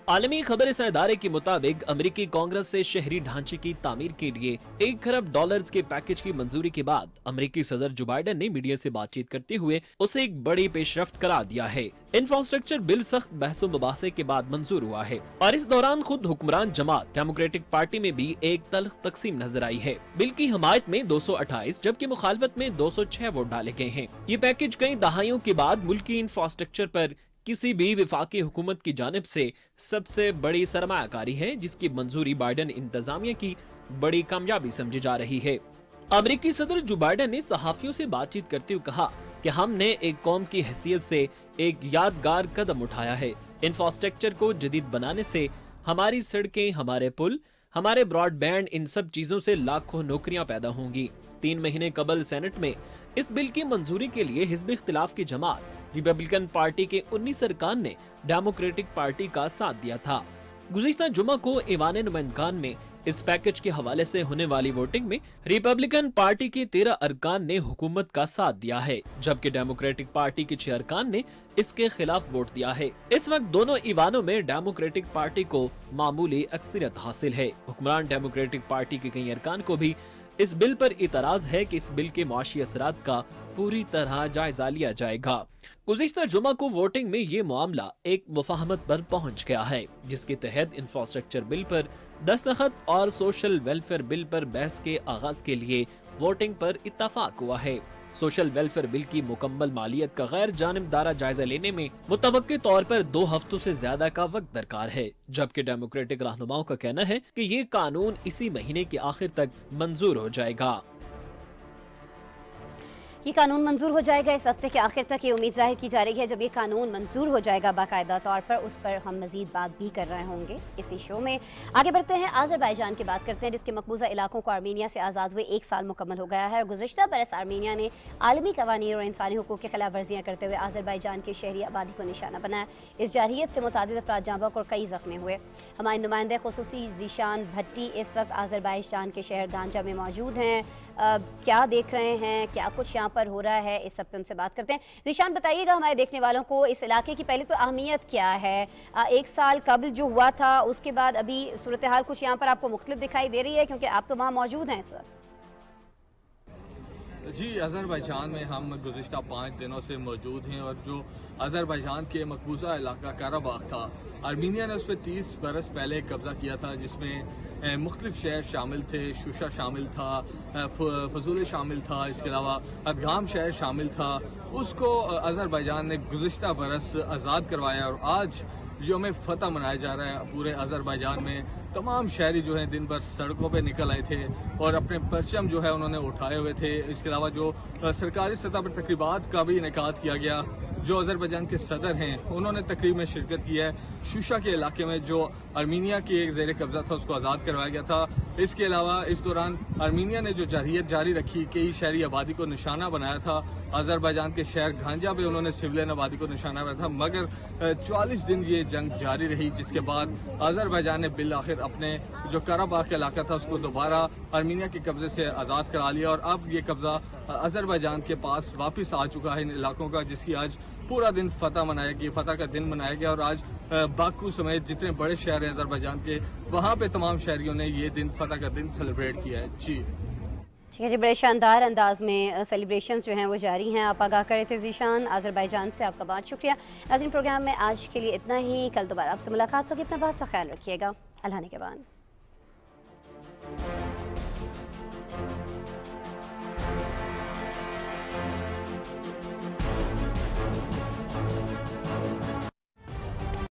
आलमी खबर इस इदारे के मुताबिक अमेरिकी कांग्रेस से शहरी ढांचे की तामीर के लिए $1 खरब के पैकेज की मंजूरी के बाद अमेरिकी सदर जो बाइडन ने मीडिया से बातचीत करते हुए उसे एक बड़ी पेशरफ्त करार दिया है। इंफ्रास्ट्रक्चर बिल सख्त बहसों मुबासे के बाद मंजूर हुआ है और इस दौरान खुद हुक्मरान जमात डेमोक्रेटिक पार्टी में भी एक तल्ख तकसीम नजर आई है। बिल की हिमायत में 228 जबकि मुखालफत में 206 वोट डाले गए हैं। ये पैकेज कई दहाइयों के बाद मुल्की इंफ्रास्ट्रक्चर पर किसी भी विफाकी हुकूमत की जानिब से सबसे बड़ी सरमायाकारी है, जिसकी मंजूरी बाइडन इंतजामिया की बड़ी कामयाबी समझी जा रही है। अमेरिकी सदर जो बाइडन ने सहाफियों से बातचीत करते हुए कहा कि हमने एक कौम की हैसियत से एक यादगार कदम उठाया है। इंफ्रास्ट्रक्चर को जदीद बनाने से हमारी सड़कें, हमारे पुल, हमारे ब्रॉडबैंड, इन सब चीजों से लाखों नौकरियां पैदा होंगी। 3 महीने कबल सेनेट में इस बिल की मंजूरी के लिए हिज़्ब इख्तिलाफ की जमात रिपब्लिकन पार्टी के 19 अरकान ने डेमोक्रेटिक पार्टी का साथ दिया था। गुज़िश्ता जुमा को ईवान नुमाइंदगान में इस पैकेज के हवाले से होने वाली वोटिंग में रिपब्लिकन पार्टी के 13 अरकान ने हुकूमत का साथ दिया है, जबकि डेमोक्रेटिक पार्टी के 6 अरकान ने इसके खिलाफ वोट दिया है। इस वक्त दोनों ईवानों में डेमोक्रेटिक पार्टी को मामूली अक्सरियत हासिल है। हुक्मरान डेमोक्रेटिक पार्टी के कई अरकान को भी इस बिल पर इतराज है कि इस बिल के मुआशी असरात का पूरी तरह जायजा लिया जाएगा। गुज़िश्ता जुमा को वोटिंग में ये मामला एक मुफाहमत पर पहुंच गया है, जिसके तहत इंफ्रास्ट्रक्चर बिल पर दस्तखत और सोशल वेलफेयर बिल पर बहस के आगाज के लिए वोटिंग पर इत्तफाक हुआ है। सोशल वेलफेयर बिल की मुकम्मल मालियत का गैर जानिबदारा जायजा लेने में मुतवक्के तौर पर 2 हफ्तों से ज्यादा का वक्त दरकार है, जबकि डेमोक्रेटिक रहनुमाओं का कहना है कि ये कानून इसी महीने के आखिर तक मंजूर हो जाएगा। ये कानून मंजूर हो जाएगा इस हफ्ते के आखिर तक, ये उम्मीद जाहिर की जा रही है। जब ये कानून मंजूर हो जाएगा बाकायदा तौर पर, उस पर हम मजीद बात भी कर रहे होंगे इसी शो में। आगे बढ़ते हैं, आज़रबाईजान की बात करते हैं, जिसके मकबूजा इलाकों को आर्मीनिया से आज़ाद हुए 1 साल मुकम्मल हो गया है। और गुज़िश्ता बरस आर्मीनिया ने आलमी कवानीन और इंसानी हुकूक की खिलाफ वर्जियाँ करते हुए आज़रबाईजान की शहरी आबादी को निशाना बनाया। इस जारहियत से मुतादिद अफराद जाँ बहक और कई ज़ख्मी हुए। हमारे नुमाइंदे खुसूसी ज़ीशान भट्टी इस वक्त आज़रबाईजान के शहर गांजा में मौजूद हैं। क्या देख रहे हैं, क्या कुछ यहाँ पर हो रहा है, इस सब पे उनसे बात करते हैं। ज़ीशान, बताइएगा हमारे देखने वालों को इस इलाके की पहले तो अहमियत क्या है, 1 साल कबल जो हुआ था उसके बाद अभी सूरत हाल कुछ यहाँ पर आपको मुख्तलिफ दिखाई दे रही है, क्योंकि आप तो वहाँ मौजूद हैं सर। जी, अज़रबैजान में हम गुज़िश्ता 5 दिनों से मौजूद हैं और जो अज़रबैजान के मकबूजा इलाका काराबाग था, आर्मीनिया ने उस पर 30 बरस पहले कब्ज़ा किया था, जिसमें मुख्तलिफ शहर शामिल थे। शुशा शामिल था, फजूल शामिल था, इसके अलावा अदगाम शहर शामिल था। उसको अज़रबैजान ने गुज़िश्ता बरस आज़ाद करवाया और आज यौम फ़तह मनाया जा रहा है। पूरे अज़रबैजान में तमाम शहरी जो हैं दिन भर सड़कों पे निकल आए थे और अपने परचम जो है उन्होंने उठाए हुए थे। इसके अलावा जो सरकारी सतह पर तकरीबात का भी इनेकाद किया गया। जो अज़रबैजान के सदर हैं उन्होंने तकरीब में शिरकत की है। शुशा के इलाके में जो आर्मीनिया की एक ज़ेर कब्ज़ा था उसको आज़ाद करवाया गया था। इसके अलावा इस दौरान आर्मीनिया ने जो जारहियत जारी रखी, कई शहरी आबादी को निशाना बनाया था। अज़रबैजान के शहर गांजा पे उन्होंने सिविलियन आबादी को निशाना बनाया था, मगर 44 दिन ये जंग जारी रही, जिसके बाद अज़रबैजान ने बिल आखिर अपने जो काराबाग का इलाका था उसको दोबारा आर्मीनिया के कब्जे से आज़ाद करा लिया और अब ये कब्जा अज़रबैजान के पास वापस आ चुका है इन इलाकों का, जिसकी आज पूरा दिन फतह मनाया गया, फतह का दिन मनाया गया। और आज बाकू समेत जितने बड़े शहर हैं अज़रबैजान के, वहाँ पे तमाम शहरियों ने ये दिन फतह का दिन सेलिब्रेट किया है। जी ठीक है जी, बड़े शानदार अंदाज में सेलिब्रेशन जो हैं वो जारी हैं। आप आगाह करे थे ज़ीशान आज़रबैजान से, आपका बहुत शुक्रिया। नाज़रीन, प्रोग्राम में आज के लिए इतना ही। कल दोबारा आपसे मुलाकात होगी, अपना बहुत सा ख्याल रखिएगा। अल्लाह ने के बाद।